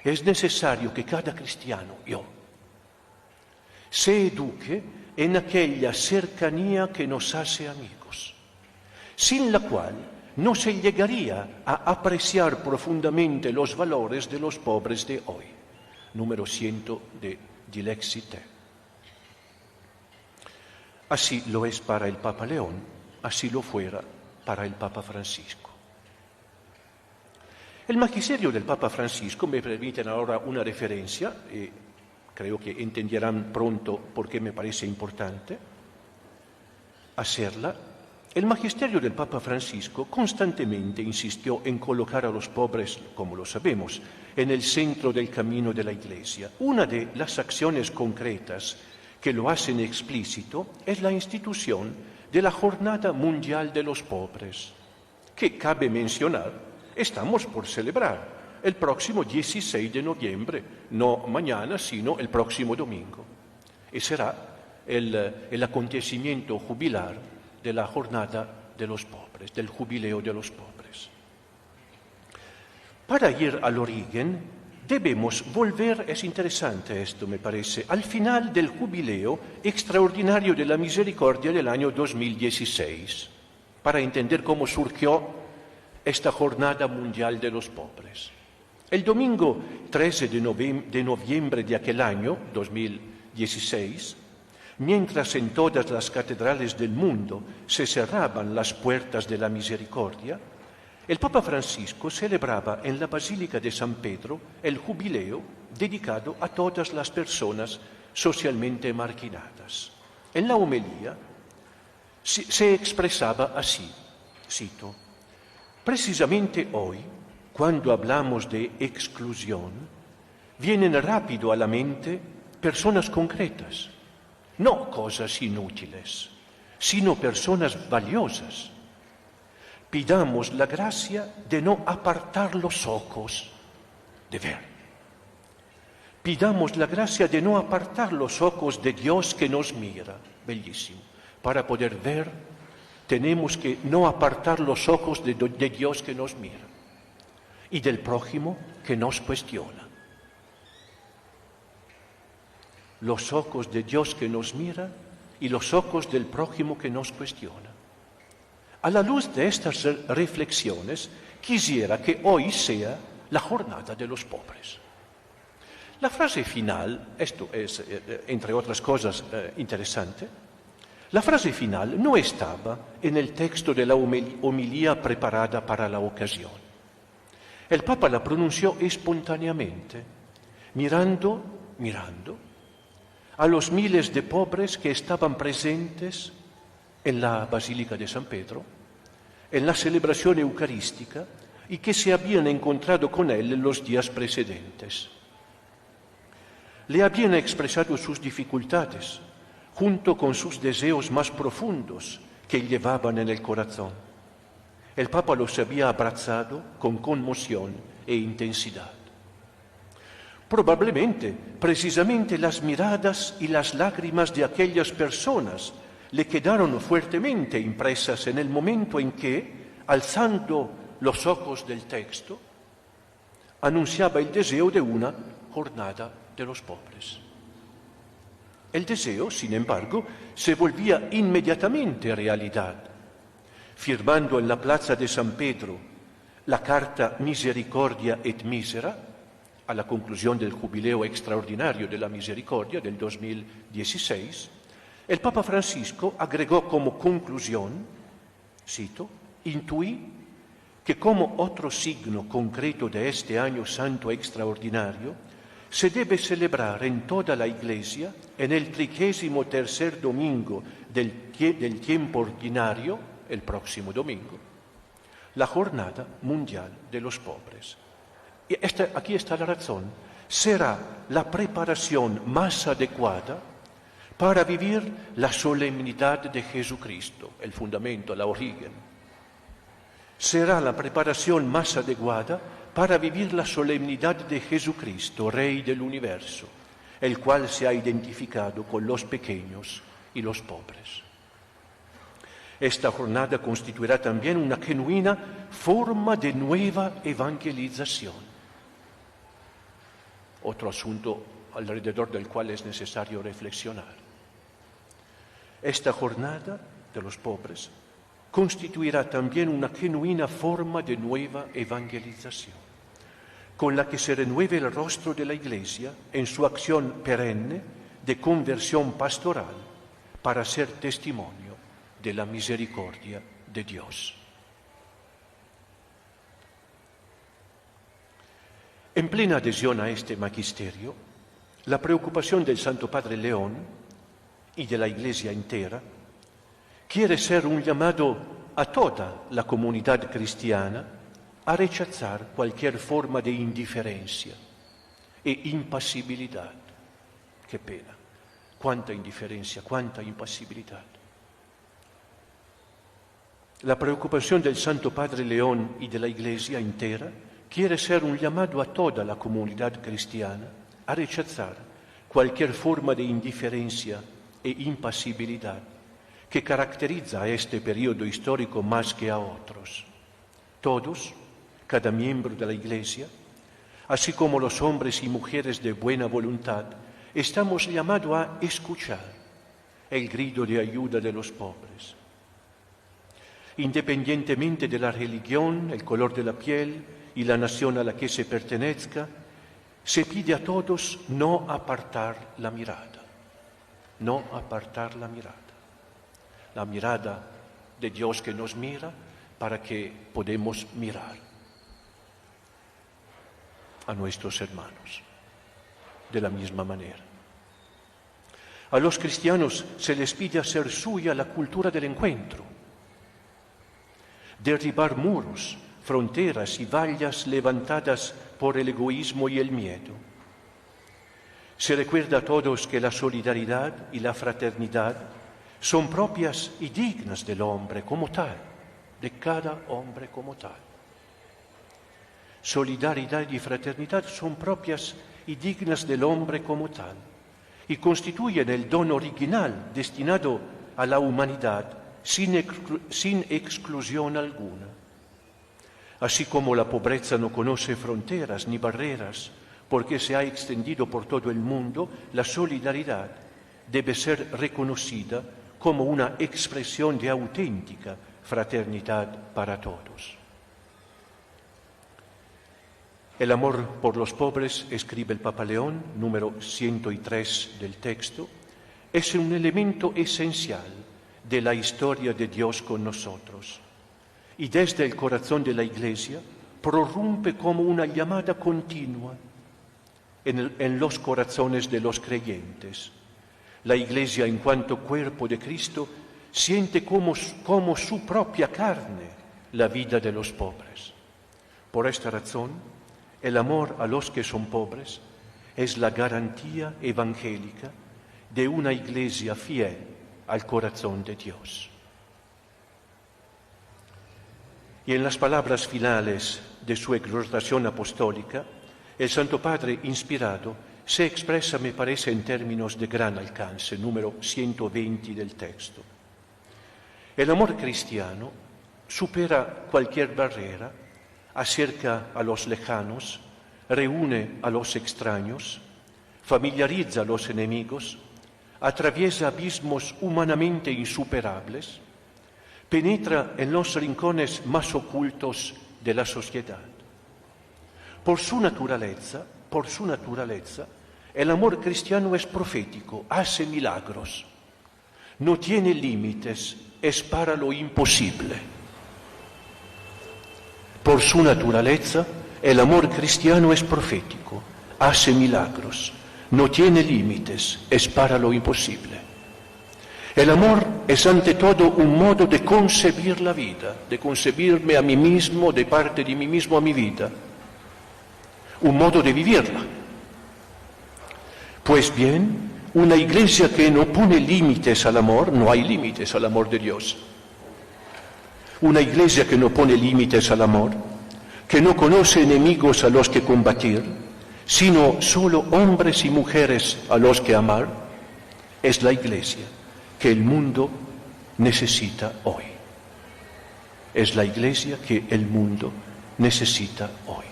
Es necesario que cada cristiano, se eduque en aquella cercanía que nos hace amigos, sin la cual no se llegaría a apreciar profundamente los valores de los pobres de hoy. Número 100 de Dilexit. Así lo es para el Papa León, así lo fuera para el Papa Francisco. El magisterio del Papa Francisco, me permiten ahora una referencia, creo que entenderán pronto por qué me parece importante hacerla. El magisterio del Papa Francisco constantemente insistió en colocar a los pobres, como lo sabemos, en el centro del camino de la Iglesia. Una de las acciones concretas que lo hacen explícito es la institución de la Jornada Mundial de los Pobres, que cabe mencionar, estamos por celebrar el próximo 16 de noviembre, no mañana, sino el próximo domingo. Y será el acontecimiento jubilar de la Jornada de los Pobres, del Jubileo de los Pobres. Para ir al origen, debemos volver, es interesante esto me parece, al final del Jubileo extraordinario de la Misericordia del año 2016, para entender cómo surgió esta Jornada Mundial de los Pobres. El domingo 13 de noviembre de aquel año, 2016, mientras en todas las catedrales del mundo se cerraban las puertas de la misericordia, el Papa Francisco celebraba en la Basílica de San Pedro el jubileo dedicado a todas las personas socialmente marginadas. En la homilía se expresaba así, cito: precisamente hoy, cuando hablamos de exclusión, vienen rápido a la mente personas concretas, no cosas inútiles, sino personas valiosas. Pidamos la gracia de no apartar los ojos de ver. Pidamos la gracia de no apartar los ojos de Dios que nos mira, bellísimo, para poder ver tenemos que no apartar los ojos de Dios que nos mira y del prójimo que nos cuestiona. Los ojos de Dios que nos mira y los ojos del prójimo que nos cuestiona. A la luz de estas reflexiones, quisiera que hoy sea la jornada de los pobres. La frase final, esto es, entre otras cosas, interesante, la frase final no estaba en el texto de la homilía preparada para la ocasión. El Papa la pronunció espontáneamente, mirando a los miles de pobres que estaban presentes en la Basílica de San Pedro, en la celebración eucarística, y que se habían encontrado con él en los días precedentes. Le habían expresado sus dificultades, junto con sus deseos más profundos que llevaban en el corazón. El Papa los había abrazado con conmoción e intensidad. Probablemente, precisamente las miradas y las lágrimas de aquellas personas le quedaron fuertemente impresas en el momento en que, alzando los ojos del texto, anunciaba el deseo de una jornada de los pobres. El deseo, sin embargo, se volvía inmediatamente realidad. Firmando en la plaza de San Pedro la carta Misericordia et Misera, a la conclusión del Jubileo Extraordinario de la Misericordia del 2016, el Papa Francisco agregó como conclusión, cito, intuí que como otro signo concreto de este año santo extraordinario, se debe celebrar en toda la Iglesia, en el 33º domingo del tiempo ordinario, el próximo domingo, la Jornada Mundial de los Pobres. Y aquí está la razón. Será la preparación más adecuada para vivir la solemnidad de Jesucristo, el fundamento, la origen. Será la preparación más adecuada para vivir la solemnidad de Jesucristo, Rey del universo, el cual se ha identificado con los pequeños y los pobres. Esta jornada constituirá también una genuina forma de nueva evangelización. Otro asunto alrededor del cual es necesario reflexionar. Esta jornada de los pobres constituirá también una genuina forma de nueva evangelización, con la que se renueve el rostro de la Iglesia en su acción perenne de conversión pastoral para ser testimonio de la misericordia de Dios. En plena adhesión a este magisterio, la preocupación del Santo Padre León y de la Iglesia entera quiere ser un llamado a toda la comunidad cristiana a rechazar cualquier forma de indiferencia e impasibilidad. Qué pena, cuánta indiferencia, cuánta impasibilidad. La preocupación del Santo Padre León y de la Iglesia entera quiere ser un llamado a toda la comunidad cristiana a rechazar cualquier forma de indiferencia e impasibilidad que caracteriza a este periodo histórico más que a otros. Todos, cada miembro de la Iglesia, así como los hombres y mujeres de buena voluntad, estamos llamados a escuchar el grito de ayuda de los pobres. Independientemente de la religión, el color de la piel y la nación a la que se pertenezca, se pide a todos no apartar la mirada, no apartar la mirada de Dios que nos mira para que podamos mirar a nuestros hermanos de la misma manera. A los cristianos se les pide hacer suya la cultura del encuentro, derribar muros, fronteras y vallas levantadas por el egoísmo y el miedo. Se recuerda a todos que la solidaridad y la fraternidad son propias y dignas del hombre como tal, de cada hombre como tal. Solidaridad y fraternidad son propias y dignas del hombre como tal y constituyen el don original destinado a la humanidad sin exclusión alguna. Así como la pobreza no conoce fronteras ni barreras, porque se ha extendido por todo el mundo, la solidaridad debe ser reconocida como una expresión de auténtica fraternidad para todos. El amor por los pobres, escribe el Papa León, número 103 del texto, es un elemento esencial de la historia de Dios con nosotros y desde el corazón de la Iglesia prorrumpe como una llamada continua en los corazones de los creyentes. La Iglesia, en cuanto cuerpo de Cristo, siente como su propia carne la vida de los pobres. Por esta razón, el amor a los que son pobres es la garantía evangélica de una Iglesia fiel al corazón de Dios. Y en las palabras finales de su exhortación apostólica, el Santo Padre inspirado se expresa, me parece, en términos de gran alcance, número 120 del texto. El amor cristiano supera cualquier barrera, acerca a los lejanos, reúne a los extraños, familiariza a los enemigos, atraviesa abismos humanamente insuperables, penetra en los rincones más ocultos de la sociedad. Por su naturaleza, el amor cristiano es profético, hace milagros, no tiene límites, es para lo imposible. Por su naturaleza, el amor cristiano es profético, hace milagros, no tiene límites, es para lo imposible. El amor es ante todo un modo de concebir la vida, de concebirme a mí mismo, de parte de mí mismo a mi vida, un modo de vivirla. Pues bien, una Iglesia que no pone límites al amor, no hay límites al amor de Dios. Una Iglesia que no pone límites al amor, que no conoce enemigos a los que combatir, sino solo hombres y mujeres a los que amar, es la Iglesia que el mundo necesita hoy. Es la Iglesia que el mundo necesita hoy.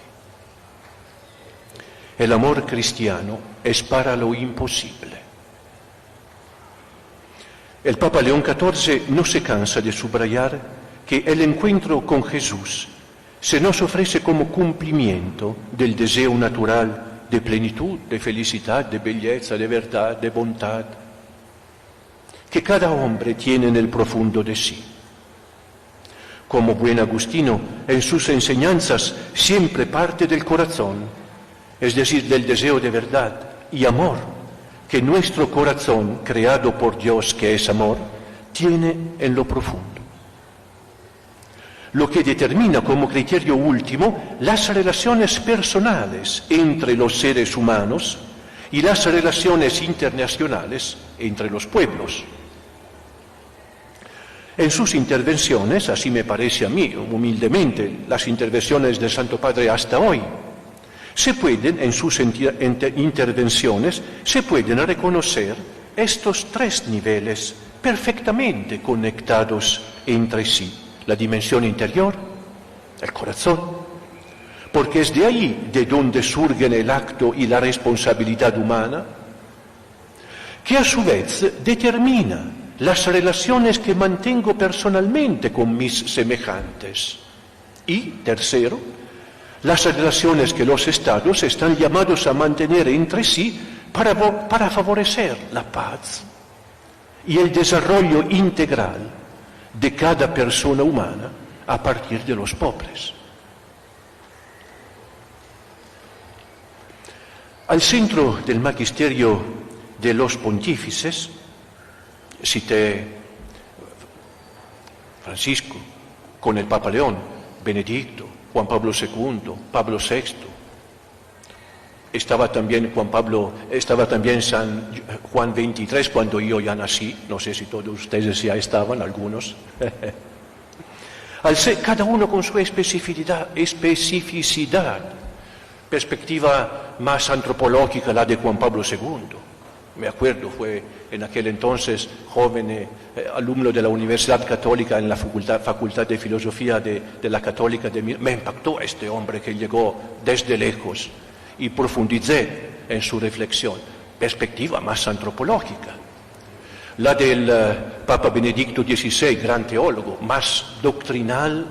El amor cristiano es para lo imposible. El Papa León XIV no se cansa de subrayar que el encuentro con Jesús se nos ofrece como cumplimiento del deseo natural de plenitud, de felicidad, de belleza, de verdad, de bondad, que cada hombre tiene en el profundo de sí. Como buen agustino, en sus enseñanzas siempre parte del corazón, es decir, del deseo de verdad y amor que nuestro corazón, creado por Dios, que es amor, tiene en lo profundo. Lo que determina como criterio último las relaciones personales entre los seres humanos y las relaciones internacionales entre los pueblos. En sus intervenciones, así me parece a mí, humildemente, las intervenciones del Santo Padre hasta hoy, en sus intervenciones, se pueden reconocer estos tres niveles perfectamente conectados entre sí. La dimensión interior, el corazón, porque es de ahí de donde surgen el acto y la responsabilidad humana, que a su vez determina las relaciones que mantengo personalmente con mis semejantes. Y, tercero, las relaciones que los Estados están llamados a mantener entre sí para favorecer la paz y el desarrollo integral de cada persona humana a partir de los pobres. Al centro del magisterio de los pontífices, cité Francisco, con el Papa León, Benedicto, Juan Pablo II, Pablo VI. Estaba también San Juan XXIII cuando yo ya nací, no sé si todos ustedes ya estaban, algunos. Cada uno con su especificidad, perspectiva más antropológica, la de Juan Pablo II. me acuerdo, fue en aquel entonces joven alumno de la Universidad Católica en la Facultad de Filosofía de la Católica de Milán. Me impactó este hombre que llegó desde lejos y profundicé en su reflexión, perspectiva más antropológica. La del Papa Benedicto XVI, gran teólogo, más doctrinal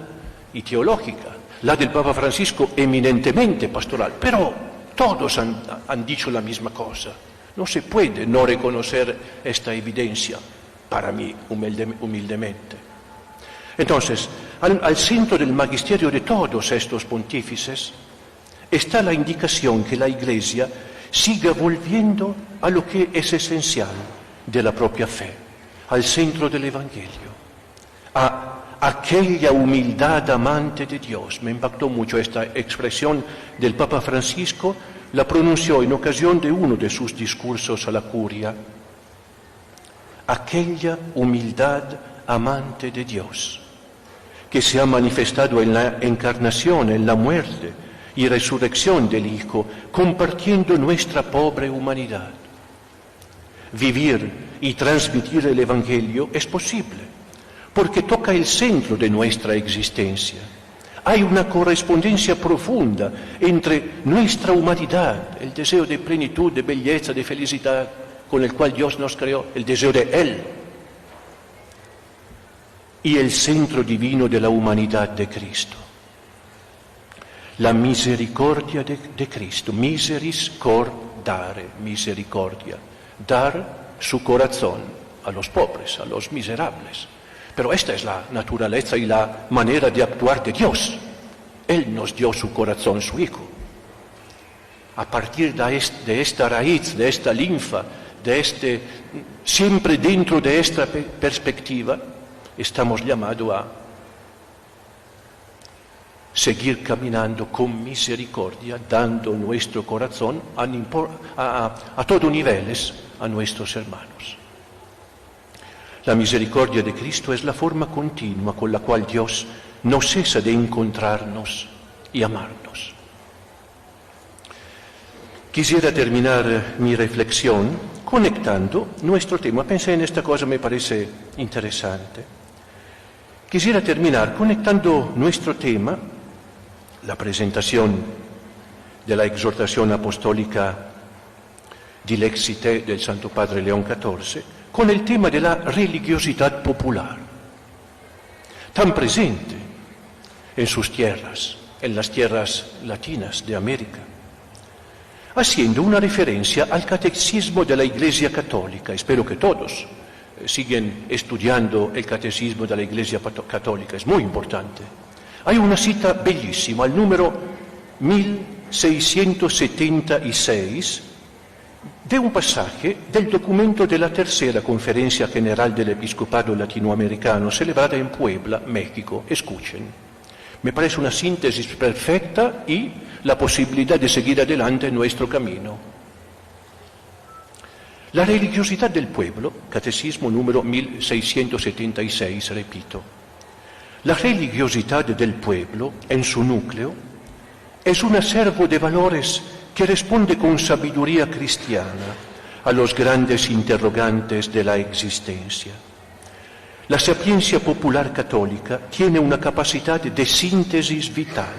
y teológica. La del Papa Francisco, eminentemente pastoral. Pero todos han dicho la misma cosa. No se puede no reconocer esta evidencia, para mí, humildemente. Entonces, al centro del magisterio de todos estos pontífices está la indicación que la Iglesia siga volviendo a lo que es esencial de la propia fe, al centro del Evangelio, a aquella humildad amante de Dios. Me impactó mucho esta expresión del Papa Francisco, la pronunció en ocasión de uno de sus discursos a la curia. Aquella humildad amante de Dios, que se ha manifestado en la encarnación, en la muerte y resurrección del Hijo, compartiendo nuestra pobre humanidad. Vivir y transmitir el Evangelio es posible, porque toca el centro de nuestra existencia. Hay una correspondencia profunda entre nuestra humanidad, el deseo de plenitud, de belleza, de felicidad con el cual Dios nos creó, el deseo de Él, y el centro divino de la humanidad de Cristo. La misericordia de Cristo, miseris cor dare, misericordia, dar su corazón a los pobres, a los miserables. Pero esta es la naturaleza y la manera de actuar de Dios. Él nos dio su corazón, su Hijo. A partir de esta raíz, de esta linfa, siempre dentro de esta perspectiva, estamos llamados a seguir caminando con misericordia, dando nuestro corazón a todos niveles a nuestros hermanos. La misericordia de Cristo es la forma continua con la cual Dios no cesa de encontrarnos y amarnos. Quisiera terminar mi reflexión conectando nuestro tema. Pensé en esta cosa, me parece interesante. Quisiera terminar conectando nuestro tema, la presentación de la exhortación apostólica Dilexite del Santo Padre León XIV, con el tema de la religiosidad popular, tan presente en sus tierras, en las tierras latinas de América, haciendo una referencia al catecismo de la Iglesia Católica. Espero que todos siguen estudiando el catecismo de la Iglesia Católica, es muy importante. Hay una cita bellísima, el número 1676, de un pasaje del documento de la Tercera Conferencia General del Episcopado Latinoamericano, celebrada en Puebla, México. Escuchen. Me parece una síntesis perfecta y la posibilidad de seguir adelante en nuestro camino. La religiosidad del pueblo, catecismo número 1676, repito. La religiosidad del pueblo, en su núcleo, es un acervo de valores que responde con sabiduría cristiana a los grandes interrogantes de la existencia. La sapiencia popular católica tiene una capacidad de síntesis vital.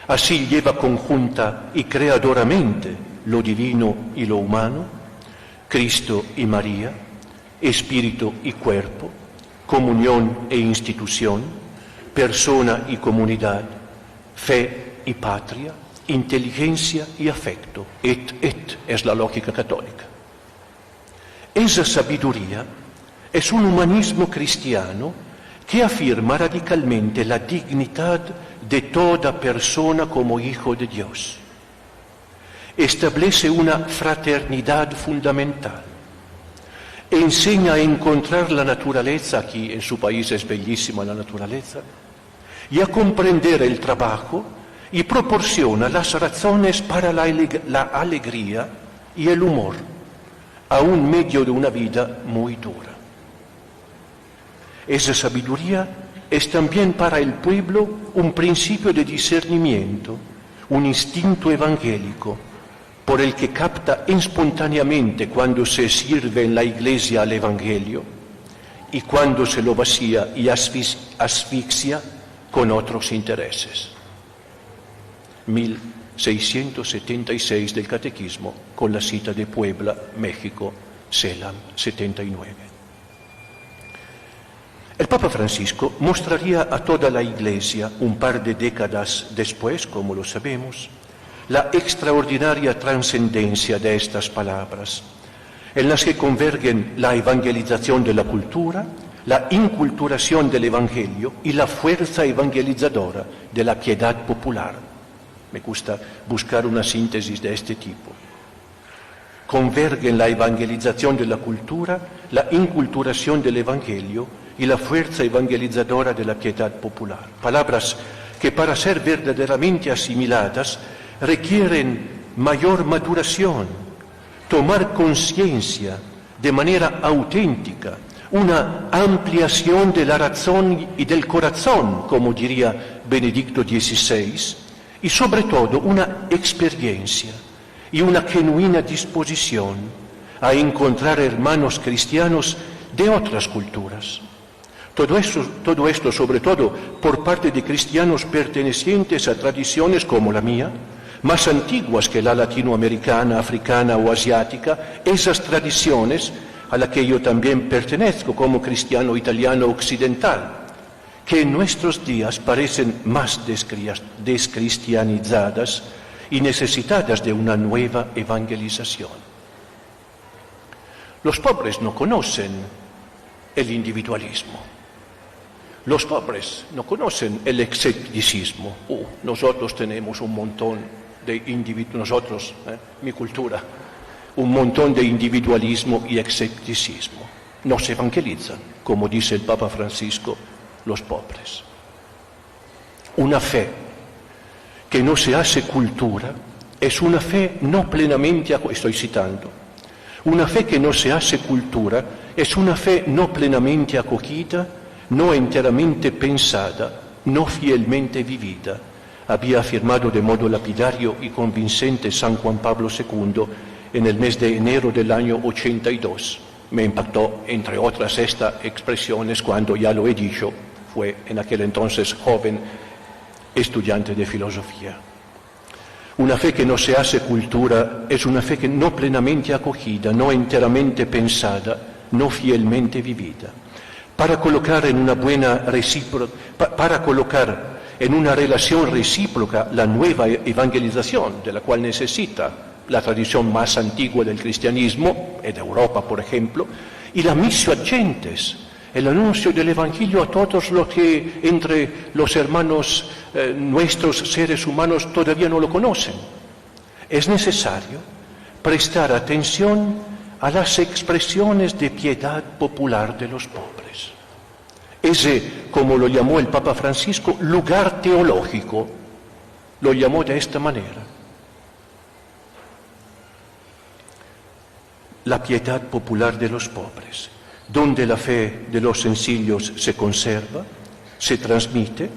Así lleva conjunta y creadoramente lo divino y lo humano, Cristo y María, espíritu y cuerpo, comunión e institución, persona y comunidad, fe y patria, inteligencia y afecto. Et es la lógica católica. Esa sabiduría es un humanismo cristiano que afirma radicalmente la dignidad de toda persona como hijo de Dios. Establece una fraternidad fundamental. Enseña a encontrar la naturaleza, aquí en su país es bellísima la naturaleza, y a comprender el trabajo, y proporciona las razones para la alegría y el humor, aún medio de una vida muy dura. Esa sabiduría es también para el pueblo un principio de discernimiento, un instinto evangélico, por el que capta espontáneamente cuando se sirve en la iglesia al Evangelio y cuando se lo vacía y asfixia con otros intereses. 1676 del Catequismo, con la cita de Puebla, México, Celam, 79. El Papa Francisco mostraría a toda la Iglesia, un par de décadas después, como lo sabemos, la extraordinaria trascendencia de estas palabras, en las que convergen la evangelización de la cultura, la inculturación del Evangelio y la fuerza evangelizadora de la piedad popular. Me gusta buscar una síntesis de este tipo. Convergen la evangelización de la cultura, la inculturación del Evangelio y la fuerza evangelizadora de la piedad popular. Palabras que para ser verdaderamente asimiladas requieren mayor maduración, tomar conciencia de manera auténtica, una ampliación de la razón y del corazón, como diría Benedicto XVI, y sobre todo una experiencia y una genuina disposición a encontrar hermanos cristianos de otras culturas. Todo esto sobre todo por parte de cristianos pertenecientes a tradiciones como la mía, más antiguas que la latinoamericana, africana o asiática, esas tradiciones a las que yo también pertenezco como cristiano italiano occidental, que en nuestros días parecen más descristianizadas y necesitadas de una nueva evangelización. Los pobres no conocen el individualismo. Los pobres no conocen el escepticismo. Nosotros tenemos un montón de mi cultura, un montón de individualismo y escepticismo. No se evangelizan, como dice el Papa Francisco, los pobres. Una fe que no se hace cultura es una fe no plenamente, estoy citando, una fe que no se hace cultura es una fe no plenamente acogida, no enteramente pensada, no fielmente vivida, había afirmado de modo lapidario y convincente San Juan Pablo II en el mes de enero del año 82. Me impactó, entre otras, estas expresiones cuando, ya lo he dicho, fue en aquel entonces joven estudiante de filosofía. Una fe que no se hace cultura es una fe que no plenamente acogida, no enteramente pensada, no fielmente vivida. Para colocar en una relación recíproca la nueva evangelización, de la cual necesita la tradición más antigua del cristianismo, en Europa, por ejemplo, y la missio ad gentes, el anuncio del Evangelio a todos los que entre los hermanos nuestros seres humanos todavía no lo conocen. Es necesario prestar atención a las expresiones de piedad popular de los pobres. Ese, como lo llamó el Papa Francisco, lugar teológico, lo llamó de esta manera. La piedad popular de los pobres, donde la fe de los sencillos se conserva, se transmite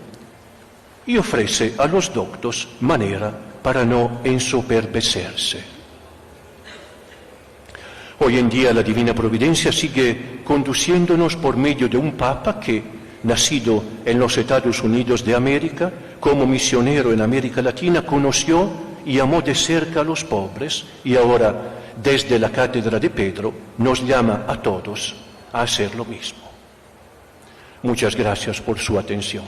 y ofrece a los doctos manera para no ensoberbecerse. Hoy en día la Divina Providencia sigue conduciéndonos por medio de un Papa que, nacido en los Estados Unidos de América, como misionero en América Latina, conoció y amó de cerca a los pobres y ahora, desde la Cátedra de Pedro, nos llama a todos a hacer lo mismo. Muchas gracias por su atención.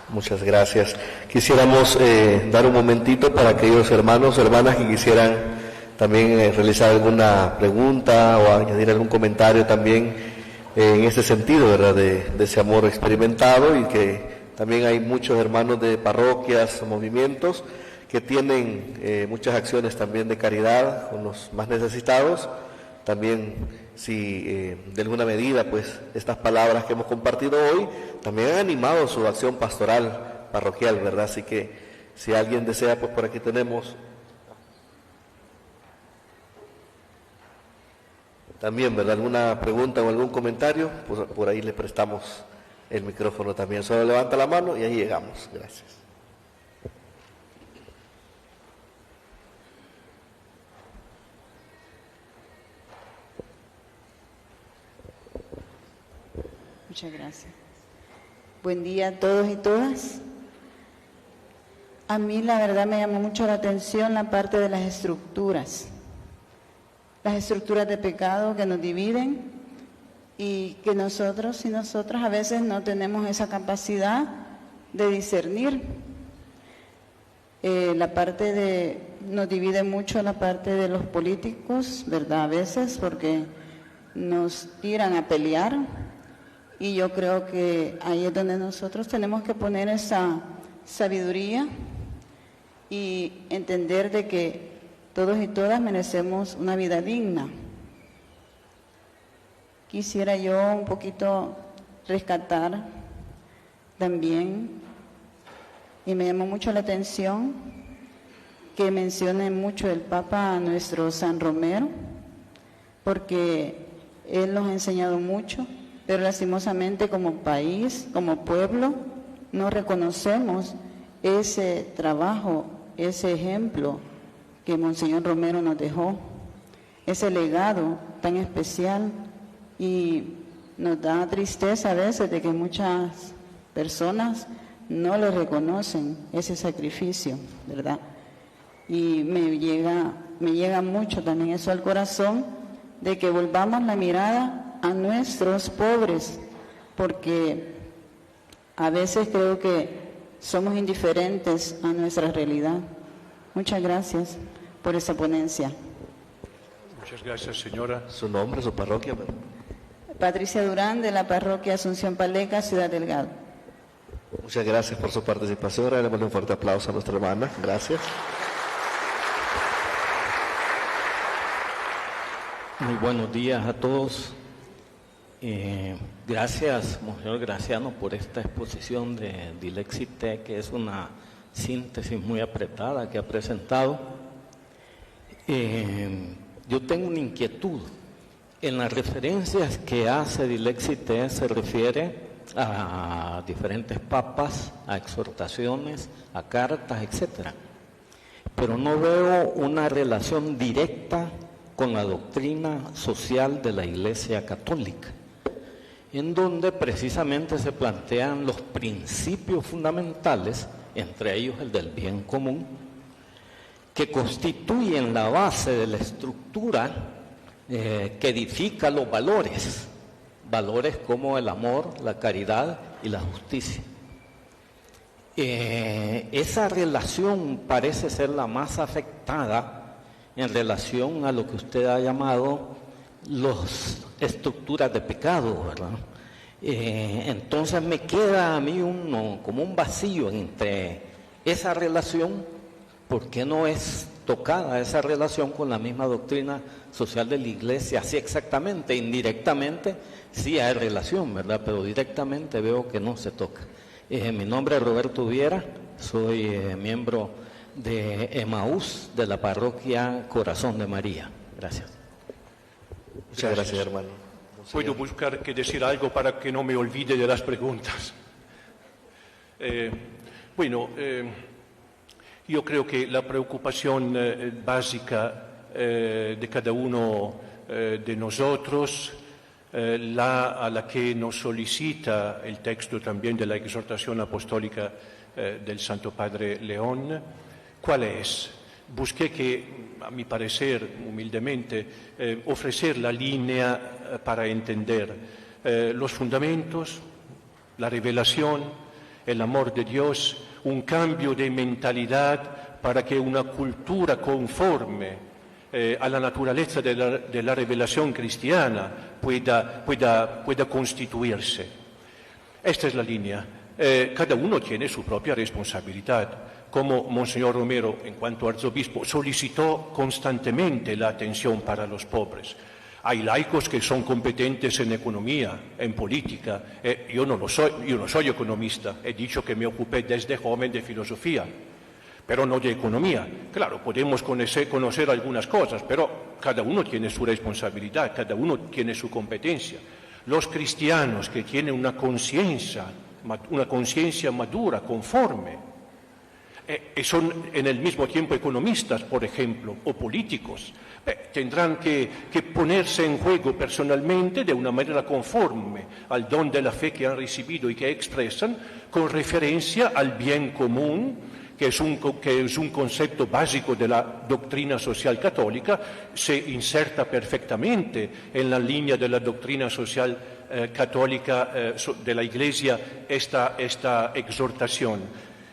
Muchas gracias. Quisiéramos dar un momentito para aquellos hermanos o hermanas que quisieran también realizar alguna pregunta o añadir algún comentario también en este sentido, ¿verdad? De ese amor experimentado, y que también hay muchos hermanos de parroquias o movimientos que tienen muchas acciones también de caridad con los más necesitados. También, si de alguna medida, pues, estas palabras que hemos compartido hoy también han animado su acción pastoral parroquial, ¿verdad? Así que, si alguien desea, pues por aquí tenemos. También, ¿verdad? ¿Alguna pregunta o algún comentario? Pues por ahí le prestamos el micrófono también. Solo levanta la mano y ahí llegamos. Gracias. Muchas gracias. Buen día a todos y todas. A mí la verdad me llamó mucho la atención la parte de las estructuras de pecado que nos dividen y que nosotros y nosotras a veces no tenemos esa capacidad de discernir. Nos divide mucho la parte de los políticos, ¿verdad? A veces porque nos tiran a pelear. Y yo creo que ahí es donde nosotros tenemos que poner esa sabiduría y entender de que todos y todas merecemos una vida digna. Quisiera yo un poquito rescatar también, y me llamó mucho la atención que mencione mucho el Papa a nuestro San Romero, porque él nos ha enseñado mucho. Pero lastimosamente como país, como pueblo, no reconocemos ese trabajo, ese ejemplo que Monseñor Romero nos dejó, ese legado tan especial, y nos da tristeza a veces de que muchas personas no le reconocen ese sacrificio, ¿verdad? Y me llega mucho también eso al corazón, de que volvamos la mirada a nuestros pobres, porque a veces creo que somos indiferentes a nuestra realidad. Muchas gracias por esa ponencia. Muchas gracias, señora. ¿Su nombre, su parroquia? Patricia Durán, de la parroquia Asunción Paleca, Ciudad Delgado. Muchas gracias por su participación. Ahora le mando un fuerte aplauso a nuestra hermana. Gracias. Muy buenos días a todos. Gracias, Monseñor Graciano, por esta exposición de Dilexite, que es una síntesis muy apretada que ha presentado. Yo tengo una inquietud. En las referencias que hace Dilexite se refiere a diferentes papas, a exhortaciones, a cartas, etc. Pero no veo una relación directa con la doctrina social de la Iglesia Católica, en donde precisamente se plantean los principios fundamentales, entre ellos el del bien común, que constituyen la base de la estructura que edifica los valores como el amor, la caridad y la justicia. Esa relación parece ser la más afectada en relación a lo que usted ha llamado las estructuras de pecado, ¿verdad? Entonces me queda a mí como un vacío entre esa relación. ¿Por qué no es tocada esa relación con la misma doctrina social de la Iglesia? Así exactamente, indirectamente sí hay relación, ¿verdad? Pero directamente veo que no se toca. Mi nombre es Roberto Viera, soy miembro de Emaús, de la parroquia Corazón de María. Gracias. Muchas gracias, hermano. Puedo buscar que decir algo para que no me olvide de las preguntas. Yo creo que la preocupación básica de cada uno de nosotros, a la que nos solicita el texto también de la exhortación apostólica del Santo Padre León, ¿cuál es? Busqué que, a mi parecer, humildemente, ofrecer la línea para entender los fundamentos, la revelación, el amor de Dios, un cambio de mentalidad para que una cultura conforme a la naturaleza de la revelación cristiana pueda constituirse. Esta es la línea. Cada uno tiene su propia responsabilidad. Como Monseñor Romero, en cuanto arzobispo, solicitó constantemente la atención para los pobres. Hay laicos que son competentes en economía, en política. Yo no soy economista. He dicho que me ocupé desde joven de filosofía. pero no de economía. Claro, podemos conocer algunas cosas, pero cada uno tiene su responsabilidad, cada uno tiene su competencia. Los cristianos que tienen una conciencia madura, conforme, son en el mismo tiempo economistas, por ejemplo, o políticos, tendrán que ponerse en juego personalmente de una manera conforme al don de la fe que han recibido y que expresan, con referencia al bien común, que es un concepto básico de la doctrina social católica. Se inserta perfectamente en la línea de la doctrina social católica de la Iglesia esta exhortación.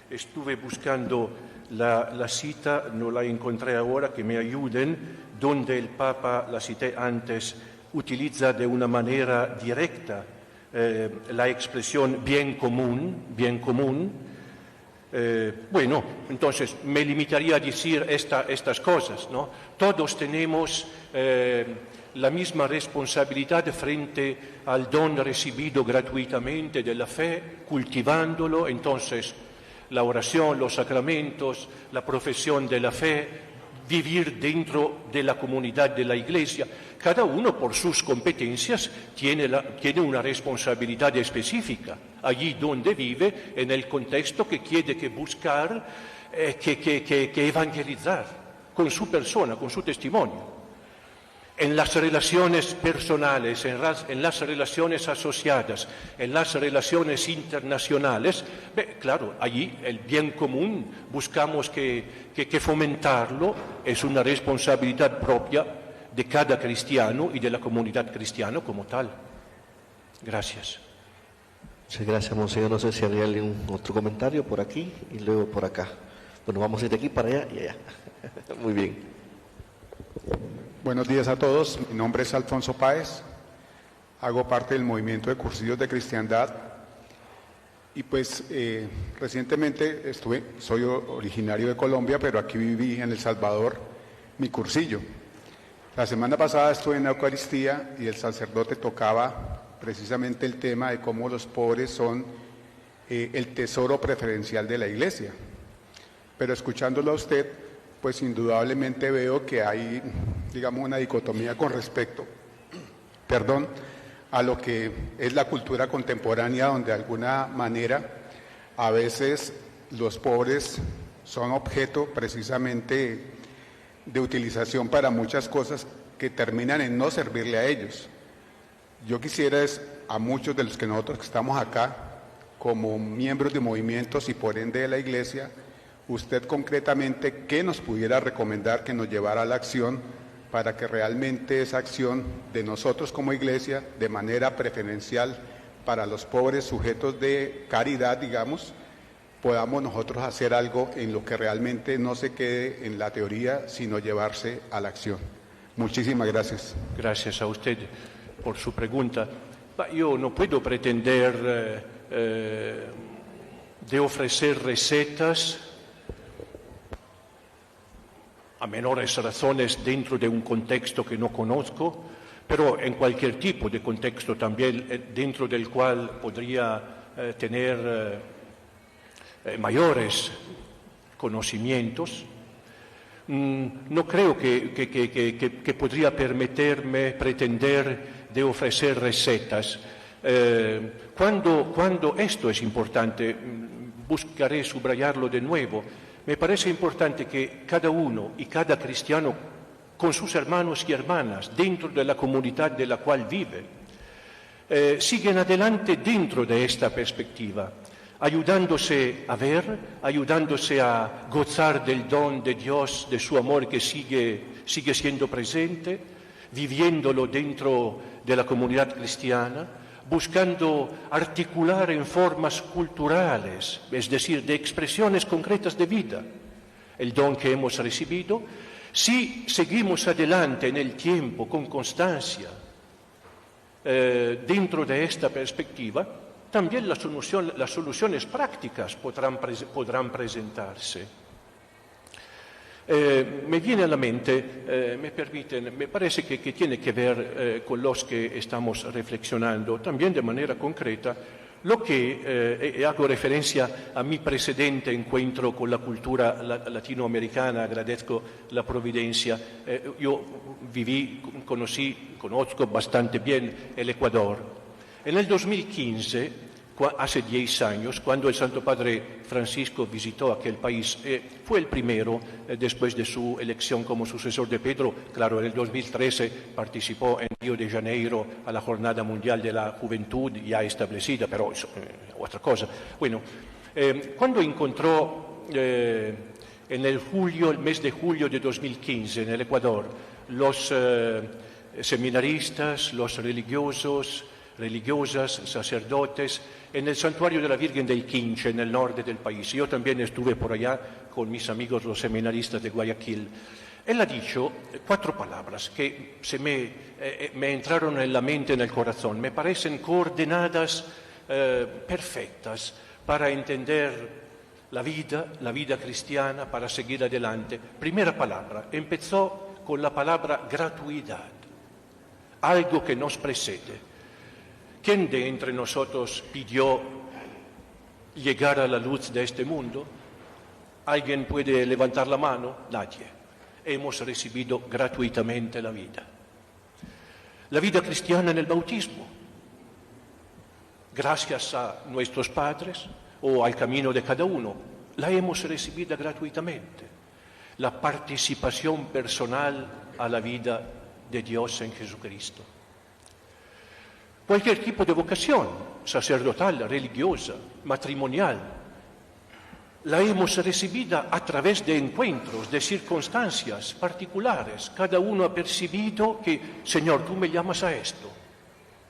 Estuve buscando la cita, no la encontré ahora, que me ayuden, donde el Papa, la cité antes, utiliza de una manera directa la expresión bien común. Bueno, entonces me limitaría a decir estas cosas, ¿no? Todos tenemos la misma responsabilidad frente al don recibido gratuitamente de la fe, cultivándolo. Entonces, la oración, los sacramentos, la profesión de la fe, vivir dentro de la comunidad de la Iglesia. Cada uno por sus competencias tiene una responsabilidad específica allí donde vive, en el contexto que quiere buscar, que evangelizar con su persona, con su testimonio. En las relaciones personales, en las relaciones asociadas, en las relaciones internacionales, claro, allí el bien común buscamos que fomentarlo, es una responsabilidad propia de cada cristiano y de la comunidad cristiana como tal. Gracias. Muchas gracias, monseñor. No sé si habría algún otro comentario por aquí y luego por acá. Bueno, vamos a ir de aquí para allá y allá. Muy bien. Buenos días a todos, mi nombre es Alfonso Páez, hago parte del movimiento de cursillos de cristiandad y pues recientemente soy originario de Colombia, pero aquí viví en El Salvador mi cursillo. La semana pasada estuve en la Eucaristía y el sacerdote tocaba precisamente el tema de cómo los pobres son el tesoro preferencial de la Iglesia, pero escuchándolo a usted, pues indudablemente veo que hay, digamos, una dicotomía con respecto, a lo que es la cultura contemporánea, donde de alguna manera a veces los pobres son objeto precisamente de utilización para muchas cosas que terminan en no servirle a ellos. Yo quisiera a muchos de los que nosotros que estamos acá, como miembros de movimientos y por ende de la Iglesia, usted concretamente, ¿qué nos pudiera recomendar que nos llevara a la acción para que realmente esa acción de nosotros como Iglesia, de manera preferencial para los pobres sujetos de caridad, digamos, podamos nosotros hacer algo en lo que realmente no se quede en la teoría, sino llevarse a la acción? Muchísimas gracias. Gracias a usted por su pregunta. Yo no puedo pretender de ofrecer recetas a menores razones dentro de un contexto que no conozco, pero en cualquier tipo de contexto también dentro del cual podría tener mayores conocimientos. No creo que podría permitirme pretender de ofrecer recetas. Cuando esto es importante, buscaré subrayarlo de nuevo. Me parece importante que cada uno y cada cristiano, con sus hermanos y hermanas, dentro de la comunidad de la cual vive, siguen adelante dentro de esta perspectiva, ayudándose a ver, ayudándose a gozar del don de Dios, de su amor que sigue siendo presente, viviéndolo dentro de la comunidad cristiana, buscando articular en formas culturales, es decir, de expresiones concretas de vida, el don que hemos recibido. Si seguimos adelante en el tiempo con constancia, dentro de esta perspectiva, también las soluciones prácticas podrán presentarse. Me viene a la mente, me parece que tiene que ver con los que estamos reflexionando, también de manera concreta, lo que hago referencia a mi precedente encuentro con la cultura latinoamericana, agradezco la providencia. Yo conozco bastante bien el Ecuador. En el 2015, hace 10 años, cuando el Santo Padre Francisco visitó aquel país, fue el primero después de su elección como sucesor de Pedro. Claro, en el 2013 participó en Río de Janeiro a la Jornada Mundial de la Juventud ya establecida, pero es otra cosa. Bueno, cuando encontró en el mes de julio de 2015 en el Ecuador los seminaristas, los religiosas, sacerdotes, en el santuario de la Virgen del Quinche, en el norte del país. Yo también estuve por allá con mis amigos los seminaristas de Guayaquil. Él ha dicho 4 palabras que me entraron en la mente, en el corazón. Me parecen coordenadas perfectas para entender la vida cristiana, para seguir adelante. Primera palabra, empezó con la palabra gratuidad, algo que nos precede. ¿Quién de entre nosotros pidió llegar a la luz de este mundo? ¿Alguien puede levantar la mano? Nadie. Hemos recibido gratuitamente la vida. La vida cristiana en el bautismo, gracias a nuestros padres o al camino de cada uno, la hemos recibida gratuitamente. La participación personal a la vida de Dios en Jesucristo. Cualquier tipo de vocación, sacerdotal, religiosa, matrimonial, la hemos recibida a través de encuentros, de circunstancias particulares. Cada uno ha percibido que, Señor, tú me llamas a esto,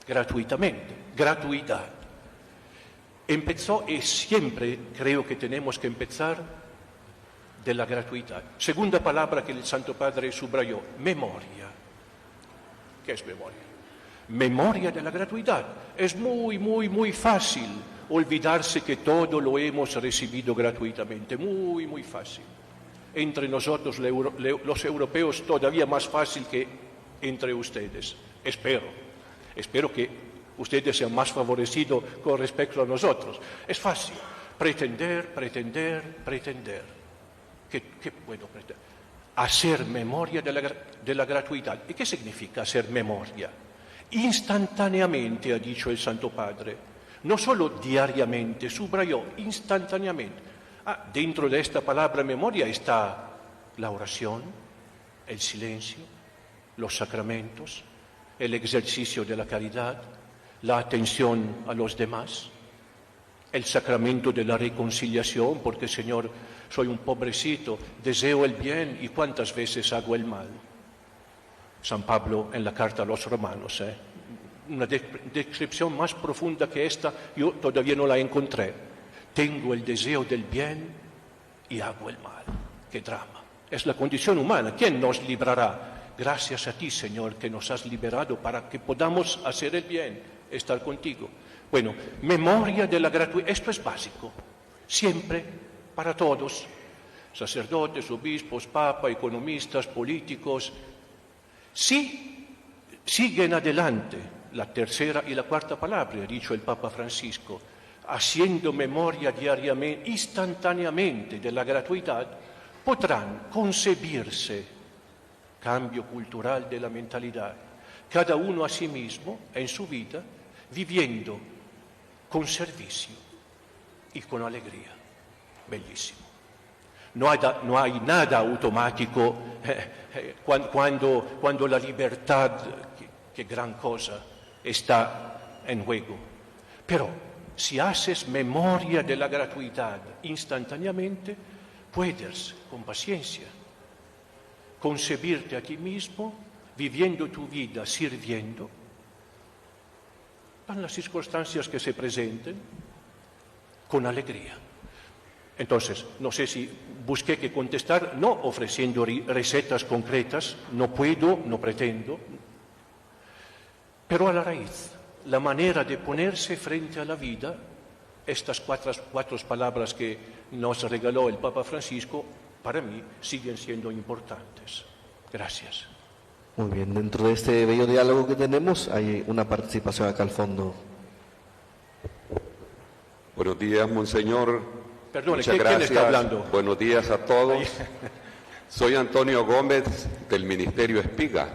gratuitamente, gratuidad. Empezó y siempre creo que tenemos que empezar de la gratuidad. Segunda palabra que el Santo Padre subrayó, memoria. ¿Qué es memoria? Memoria de la gratuidad. Es muy fácil olvidarse que todo lo hemos recibido gratuitamente. Muy fácil. Entre nosotros, los europeos, todavía más fácil que entre ustedes. Espero que ustedes sean más favorecidos con respecto a nosotros. Es fácil. Pretender. ¿Qué puedo pretender? Hacer memoria de la gratuidad. ¿Y qué significa hacer memoria? Instantáneamente, ha dicho el Santo Padre, no solo diariamente, subrayó, instantáneamente. Dentro de esta palabra memoria está la oración, el silencio, los sacramentos, el ejercicio de la caridad, la atención a los demás, el sacramento de la reconciliación, porque Señor, soy un pobrecito, deseo el bien y cuántas veces hago el mal. San Pablo en la carta a los romanos, una descripción más profunda que esta yo todavía no la encontré. Tengo el deseo del bien y hago el mal. ¡Qué drama! Es la condición humana. ¿Quién nos librará? Gracias a ti, Señor, que nos has liberado para que podamos hacer el bien, estar contigo. Bueno, memoria de la gratuidad. Esto es básico. Siempre, para todos. Sacerdotes, obispos, papa, economistas, políticos. Si siguen adelante la tercera y la cuarta palabra, ha dicho el Papa Francisco, haciendo memoria diariamente, instantáneamente de la gratuidad, podrán concebirse cambio cultural de la mentalidad, cada uno a sí mismo en su vida, viviendo con servicio y con alegría. Bellísimo. No hay nada automático cuando la libertad, que gran cosa, está en juego. Pero si haces memoria de la gratuidad instantáneamente, puedes, con paciencia, concebirte a ti mismo, viviendo tu vida, sirviendo, en las circunstancias que se presenten, con alegría. Entonces, no sé si busqué que contestar, no ofreciendo recetas concretas, no puedo, no pretendo, pero a la raíz, la manera de ponerse frente a la vida, estas cuatro palabras que nos regaló el Papa Francisco, para mí siguen siendo importantes. Gracias. Muy bien, dentro de este bello diálogo que tenemos hay una participación acá al fondo. Buenos días, Monseñor. Perdone, muchas ¿quién gracias. está hablando? Buenos días a todos. Soy Antonio Gómez del Ministerio Espiga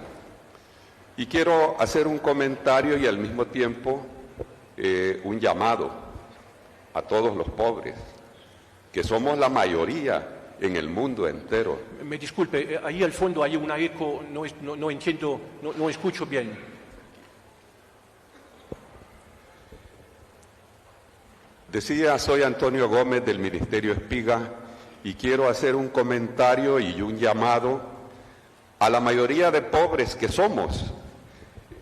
y quiero hacer un comentario y al mismo tiempo un llamado a todos los pobres, que somos la mayoría en el mundo entero. Me disculpe, ahí al fondo hay una eco, no entiendo, no escucho bien. Decía, soy Antonio Gómez del Ministerio Espiga y quiero hacer un comentario y un llamado a la mayoría de pobres que somos,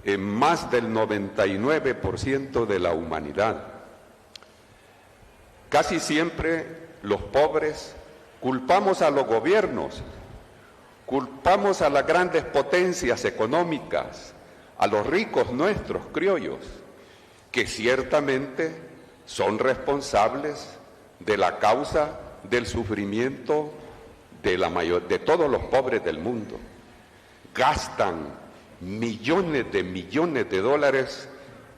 en más del 99% de la humanidad. Casi siempre los pobres culpamos a los gobiernos, culpamos a las grandes potencias económicas, a los ricos nuestros criollos, que ciertamente son responsables de la causa del sufrimiento de todos los pobres del mundo. Gastan millones de dólares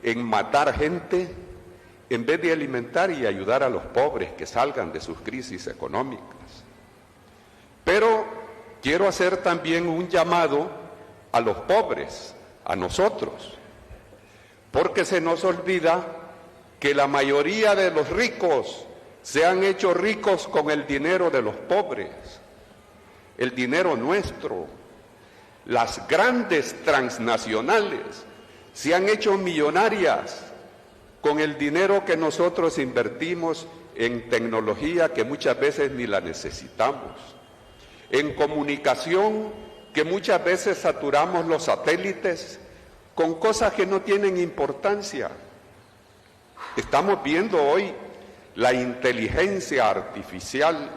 en matar gente en vez de alimentar y ayudar a los pobres que salgan de sus crisis económicas. Pero quiero hacer también un llamado a los pobres, a nosotros, porque se nos olvida que la mayoría de los ricos se han hecho ricos con el dinero de los pobres, el dinero nuestro. Las grandes transnacionales se han hecho millonarias con el dinero que nosotros invertimos en tecnología que muchas veces ni la necesitamos, en comunicación que muchas veces saturamos los satélites con cosas que no tienen importancia. Estamos viendo hoy la inteligencia artificial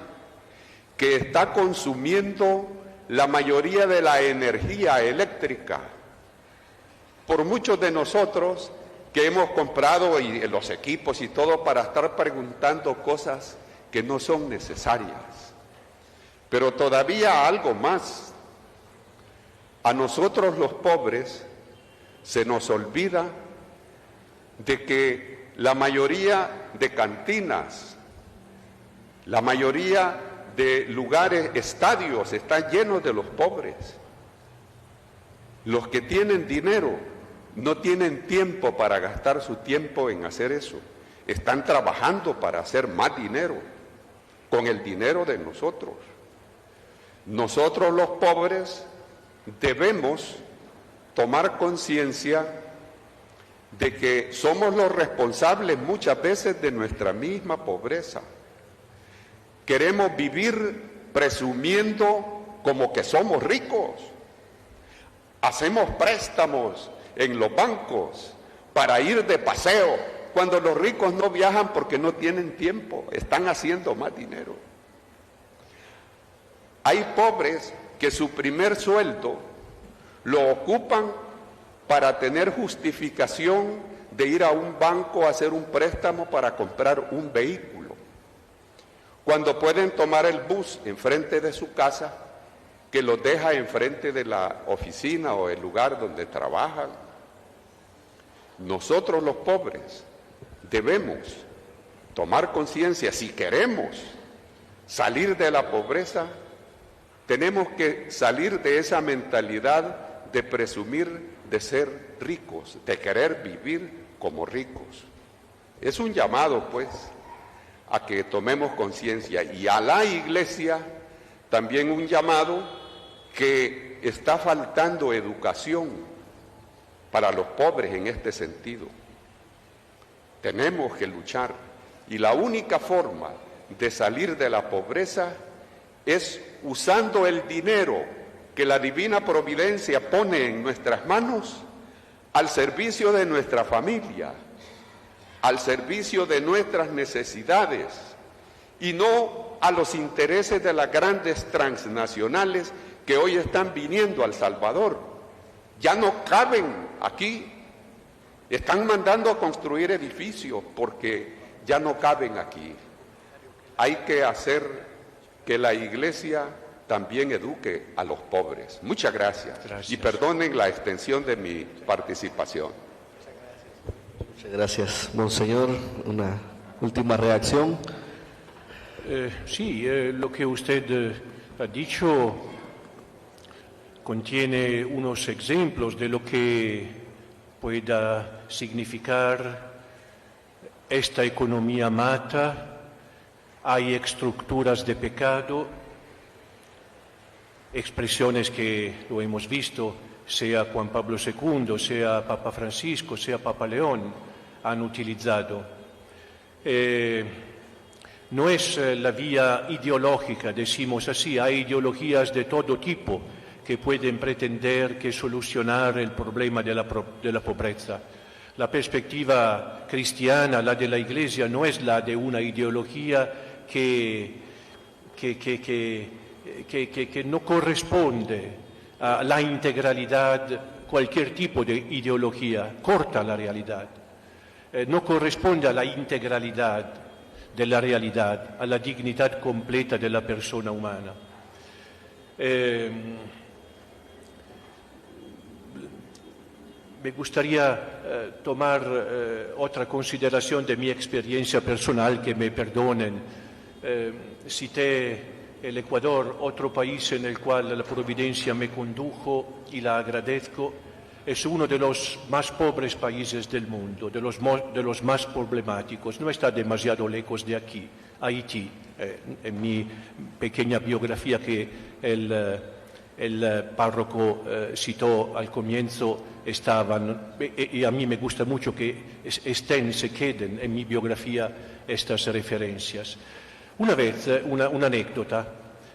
que está consumiendo la mayoría de la energía eléctrica. Por muchos de nosotros que hemos comprado los equipos y todo para estar preguntando cosas que no son necesarias. Pero todavía algo más. A nosotros los pobres se nos olvida de que la mayoría de cantinas, la mayoría de lugares, estadios, están llenos de los pobres. Los que tienen dinero no tienen tiempo para gastar su tiempo en hacer eso. Están trabajando para hacer más dinero con el dinero de nosotros. Nosotros los pobres debemos tomar conciencia de que somos los responsables muchas veces de nuestra misma pobreza. Queremos vivir presumiendo como que somos ricos. Hacemos préstamos en los bancos para ir de paseo, cuando los ricos no viajan porque no tienen tiempo, están haciendo más dinero. Hay pobres que su primer sueldo lo ocupan para tener justificación de ir a un banco a hacer un préstamo para comprar un vehículo, cuando pueden tomar el bus enfrente de su casa, que los deja enfrente de la oficina o el lugar donde trabajan. Nosotros los pobres debemos tomar conciencia. Si queremos salir de la pobreza, tenemos que salir de esa mentalidad de presumir de ser ricos, de querer vivir como ricos. Es un llamado, pues, a que tomemos conciencia, y a la Iglesia también un llamado que está faltando educación para los pobres en este sentido. Tenemos que luchar, y la única forma de salir de la pobreza es usando el dinero que la divina providencia pone en nuestras manos al servicio de nuestra familia, al servicio de nuestras necesidades, y no a los intereses de las grandes transnacionales que hoy están viniendo a El Salvador. Ya no caben aquí, están mandando a construir edificios porque ya no caben aquí. Hay que hacer que la Iglesia también eduque a los pobres. Muchas gracias. Y perdonen la extensión de mi participación. Muchas gracias, Monseñor. Una última reacción. Sí, lo que usted ha dicho contiene unos ejemplos de lo que pueda significar esta economía mata. Hay estructuras de pecado, expresiones que lo hemos visto, sea Juan Pablo II, sea Papa Francisco, sea Papa León, han utilizado. No es la vía ideológica, decimos así, hay ideologías de todo tipo que pueden pretender que solucionar el problema de la pobreza. La perspectiva cristiana, la de la Iglesia, no es la de una ideología que no corresponde a la integralidad, cualquier tipo de ideología, corta la realidad. No corresponde a la integralidad de la realidad, a la dignidad completa de la persona humana. Me gustaría tomar otra consideración de mi experiencia personal, que me perdonen. Cité el Ecuador, otro país en el cual la providencia me condujo y la agradezco. Es uno de los más pobres países del mundo, de los más problemáticos. No está demasiado lejos de aquí, Haití. En mi pequeña biografía que el párroco citó al comienzo estaban, y a mí me gusta mucho que se queden en mi biografía estas referencias. Una vez, una anécdota.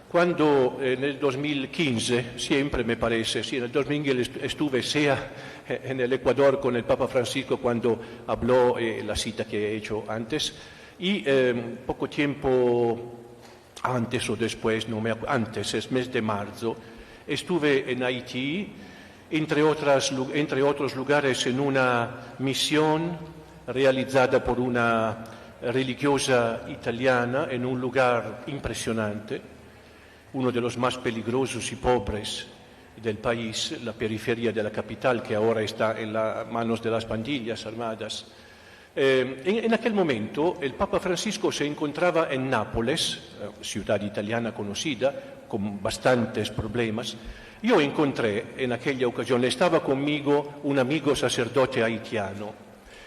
Cuando en el 2015, siempre me parece, sí, en el 2015 estuve sea en el Ecuador con el Papa Francisco cuando habló la cita que he hecho antes, y poco tiempo antes o después, no me acuerdo, antes, es mes de marzo, estuve en Haití, entre otros lugares en una misión realizada por una religiosa italiana en un lugar impresionante, uno de los más peligrosos y pobres del país, la periferia de la capital, que ahora está en las manos de las pandillas armadas. En aquel momento, el Papa Francisco se encontraba en Nápoles, ciudad italiana conocida, con bastantes problemas. Yo encontré en aquella ocasión, estaba conmigo un amigo sacerdote haitiano.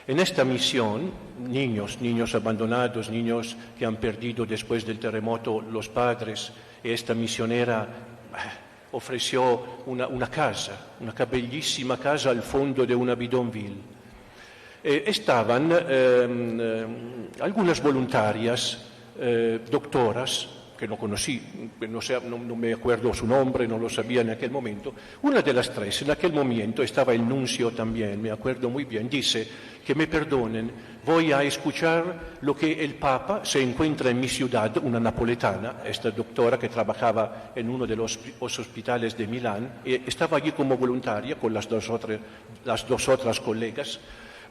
En esta misión, niños abandonados, niños que han perdido después del terremoto los padres, esta misionera ofreció una casa, una bellísima casa al fondo de una bidonville. Estaban algunas voluntarias, doctoras, que no conocí, no me acuerdo su nombre, no lo sabía en aquel momento. Una de las tres, en aquel momento estaba el nuncio también, me acuerdo muy bien, dice que me perdonen, voy a escuchar lo que el Papa se encuentra en mi ciudad, una napoletana, esta doctora que trabajaba en uno de los hospitales de Milán, estaba allí como voluntaria con las dos otras colegas.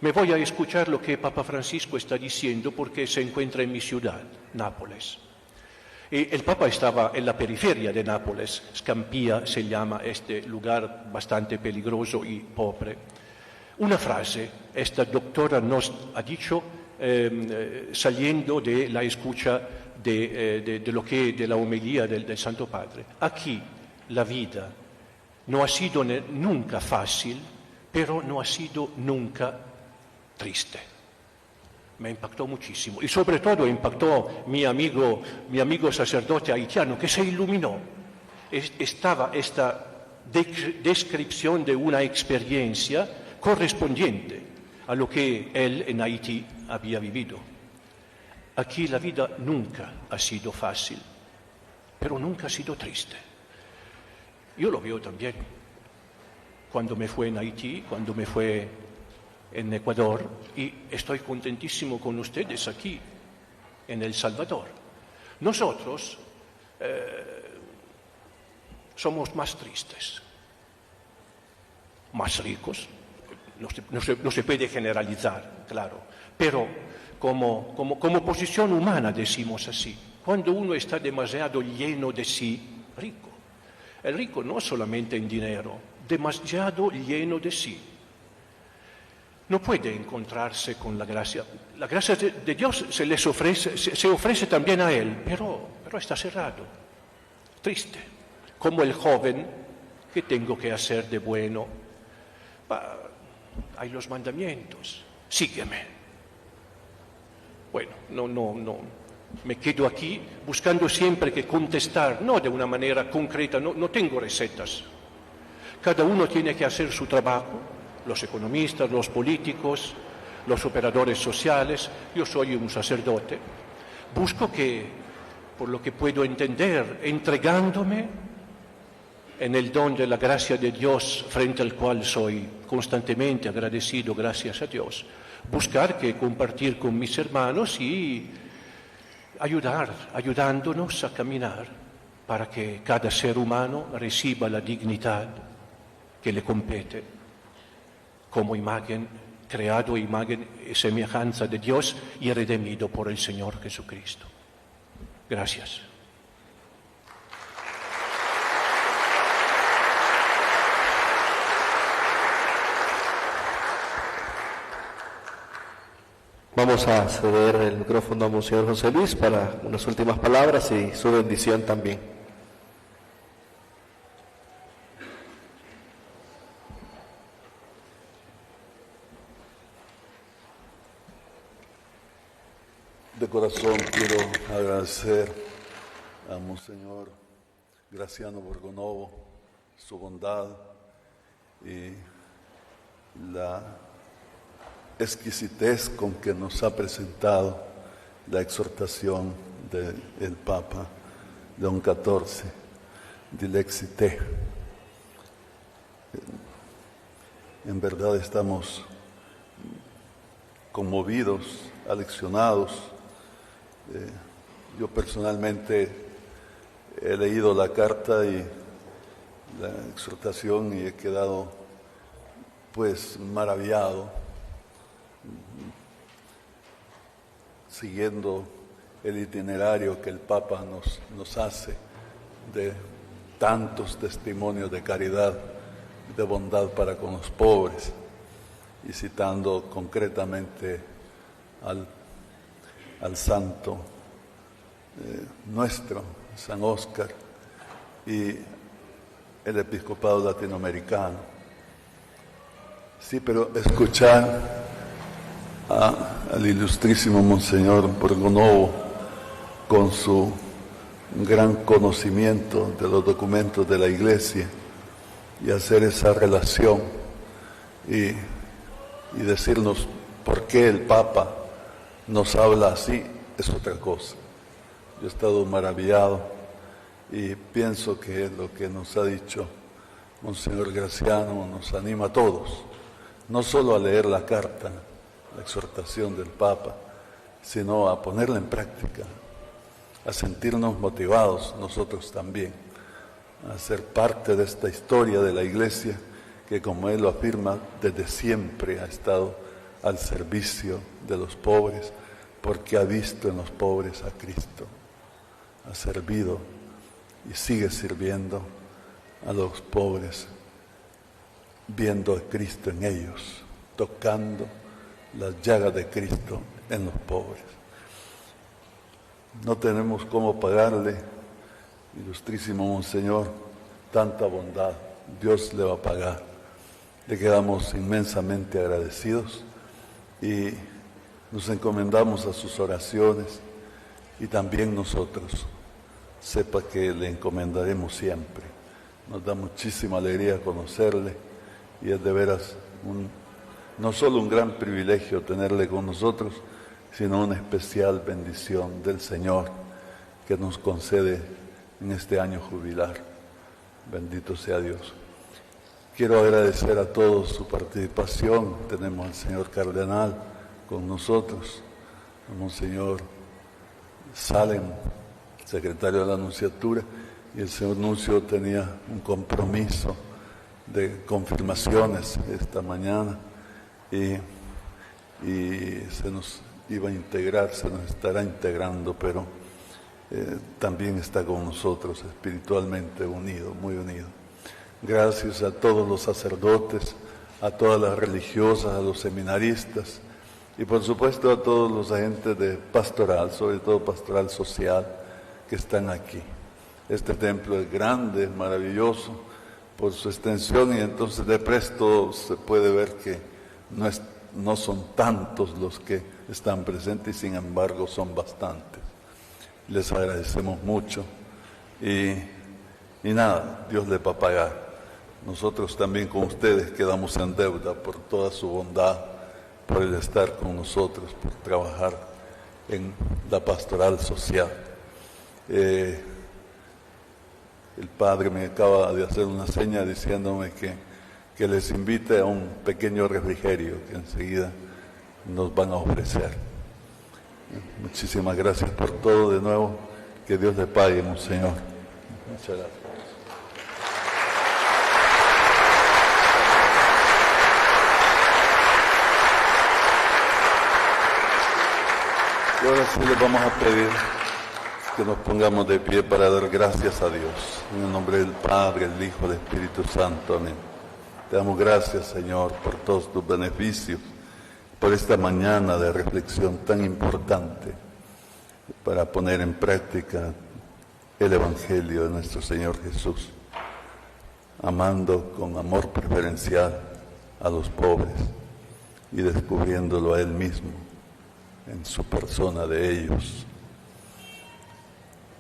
Me voy a escuchar lo que Papa Francisco está diciendo porque se encuentra en mi ciudad, Nápoles. Y el Papa estaba en la periferia de Nápoles, Scampia se llama este lugar bastante peligroso y pobre. Una frase, esta doctora nos ha dicho, saliendo de la escucha de la homilía del Santo Padre. Aquí la vida no ha sido nunca fácil, pero no ha sido nunca triste. Me impactó muchísimo y sobre todo impactó mi amigo sacerdote haitiano que se iluminó. Estaba esta descripción de una experiencia correspondiente a lo que él en Haití había vivido. Aquí la vida nunca ha sido fácil, pero nunca ha sido triste. Yo lo veo también. Cuando me fue en Haití, cuando me fue en Ecuador, y estoy contentísimo con ustedes aquí, en El Salvador. Nosotros somos más tristes, más ricos, no se puede generalizar, claro, pero como posición humana decimos así, cuando uno está demasiado lleno de sí, rico. El rico no solamente en dinero, demasiado lleno de sí. no puede encontrarse con la gracia. La gracia de Dios se ofrece también a él, pero está cerrado, triste, como el joven. ¿Qué tengo que hacer de bueno? Hay los mandamientos, sígueme. Bueno, no, me quedo aquí buscando siempre que contestar, no de una manera concreta, no tengo recetas. Cada uno tiene que hacer su trabajo, los economistas, los políticos, los operadores sociales. Yo soy un sacerdote. Busco que, por lo que puedo entender, entregándome en el don de la gracia de Dios, frente al cual soy constantemente agradecido, gracias a Dios, buscar que compartir con mis hermanos y ayudándonos a caminar para que cada ser humano reciba la dignidad que le compete como imagen, creado imagen y semejanza de Dios y redimido por el Señor Jesucristo. Gracias. Vamos a ceder el micrófono a Monseñor José Luis para unas últimas palabras y su bendición también. De corazón quiero agradecer a Monseñor Graciano Borgonovo su bondad y la exquisitez con que nos ha presentado la exhortación del Papa León XIV, Dilexit Te. En verdad estamos conmovidos, aleccionados. Yo personalmente he leído la carta y la exhortación y he quedado pues maravillado, siguiendo el itinerario que el Papa nos hace de tantos testimonios de caridad, de bondad para con los pobres, y citando concretamente al santo nuestro, San Óscar, y el episcopado latinoamericano. Sí, pero escuchar al ilustrísimo Monseñor Borgonovo con su gran conocimiento de los documentos de la Iglesia y hacer esa relación y decirnos por qué el Papa nos habla así es otra cosa. Yo he estado maravillado y pienso que lo que nos ha dicho Monseñor Graciano nos anima a todos, no solo a leer la carta, la exhortación del Papa, sino a ponerla en práctica, a sentirnos motivados nosotros también, a ser parte de esta historia de la Iglesia que, como él lo afirma, desde siempre ha estado al servicio de los pobres, porque ha visto en los pobres a Cristo, ha servido y sigue sirviendo a los pobres, viendo a Cristo en ellos, tocando las llagas de Cristo en los pobres. No tenemos cómo pagarle, ilustrísimo Monseñor, tanta bondad. Dios le va a pagar. Le quedamos inmensamente agradecidos y nos encomendamos a sus oraciones, y también nosotros, sepa que le encomendaremos siempre. Nos da muchísima alegría conocerle y es de veras no solo un gran privilegio tenerle con nosotros, sino una especial bendición del Señor que nos concede en este año jubilar. Bendito sea Dios. Quiero agradecer a todos su participación. Tenemos al señor cardenal con nosotros, a Monseñor Salem, secretario de la Nunciatura, y el señor Nuncio tenía un compromiso de confirmaciones esta mañana y se nos iba a integrar, se nos estará integrando, pero también está con nosotros espiritualmente unido, muy unido. Gracias a todos los sacerdotes, a todas las religiosas, a los seminaristas y por supuesto a todos los agentes de pastoral, sobre todo pastoral social, que están aquí. Este templo es grande, es maravilloso por su extensión y entonces de presto se puede ver que no son tantos los que están presentes y sin embargo son bastantes. Les agradecemos mucho y nada, Dios le va a pagar. Nosotros también con ustedes quedamos en deuda por toda su bondad, por el estar con nosotros, por trabajar en la pastoral social. El Padre me acaba de hacer una seña diciéndome que les invite a un pequeño refrigerio que enseguida nos van a ofrecer. Muchísimas gracias por todo de nuevo. Que Dios le pague, Monseñor. Muchas gracias. Y ahora sí les vamos a pedir que nos pongamos de pie para dar gracias a Dios. En el nombre del Padre, el Hijo, el Espíritu Santo. Amén. Te damos gracias, Señor, por todos tus beneficios, por esta mañana de reflexión tan importante para poner en práctica el Evangelio de nuestro Señor Jesús, amando con amor preferencial a los pobres y descubriéndolo a Él mismo en su persona de ellos.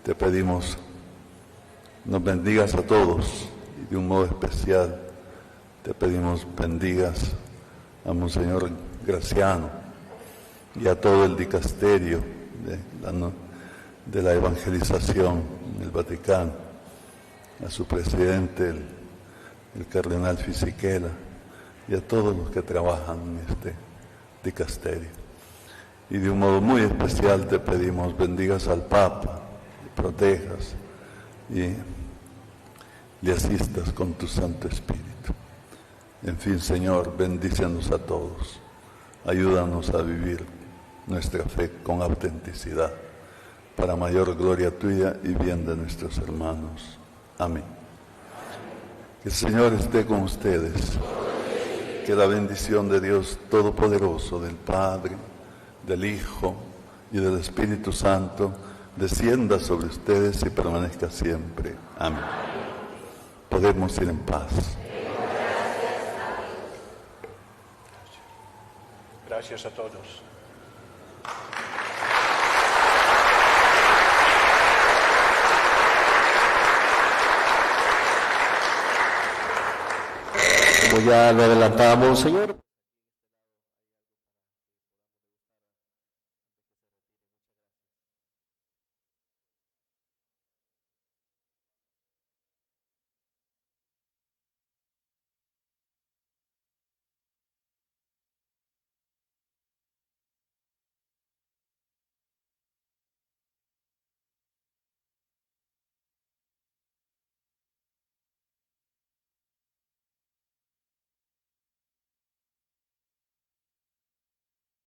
Te pedimos nos bendigas a todos y de un modo especial te pedimos bendigas a Monseñor Graciano y a todo el dicasterio de la evangelización en el Vaticano, a su presidente, el cardenal Fisichella, y a todos los que trabajan en este dicasterio. Y de un modo muy especial te pedimos bendigas al Papa, le protejas y le asistas con tu Santo Espíritu. En fin, Señor, bendícenos a todos. Ayúdanos a vivir nuestra fe con autenticidad, para mayor gloria tuya y bien de nuestros hermanos. Amén. Que el Señor esté con ustedes. Que la bendición de Dios Todopoderoso, del Padre, del Hijo y del Espíritu Santo, descienda sobre ustedes y permanezca siempre. Amén. Podemos ir en paz. Gracias a todos. Como ya lo adelantaba Monseñor.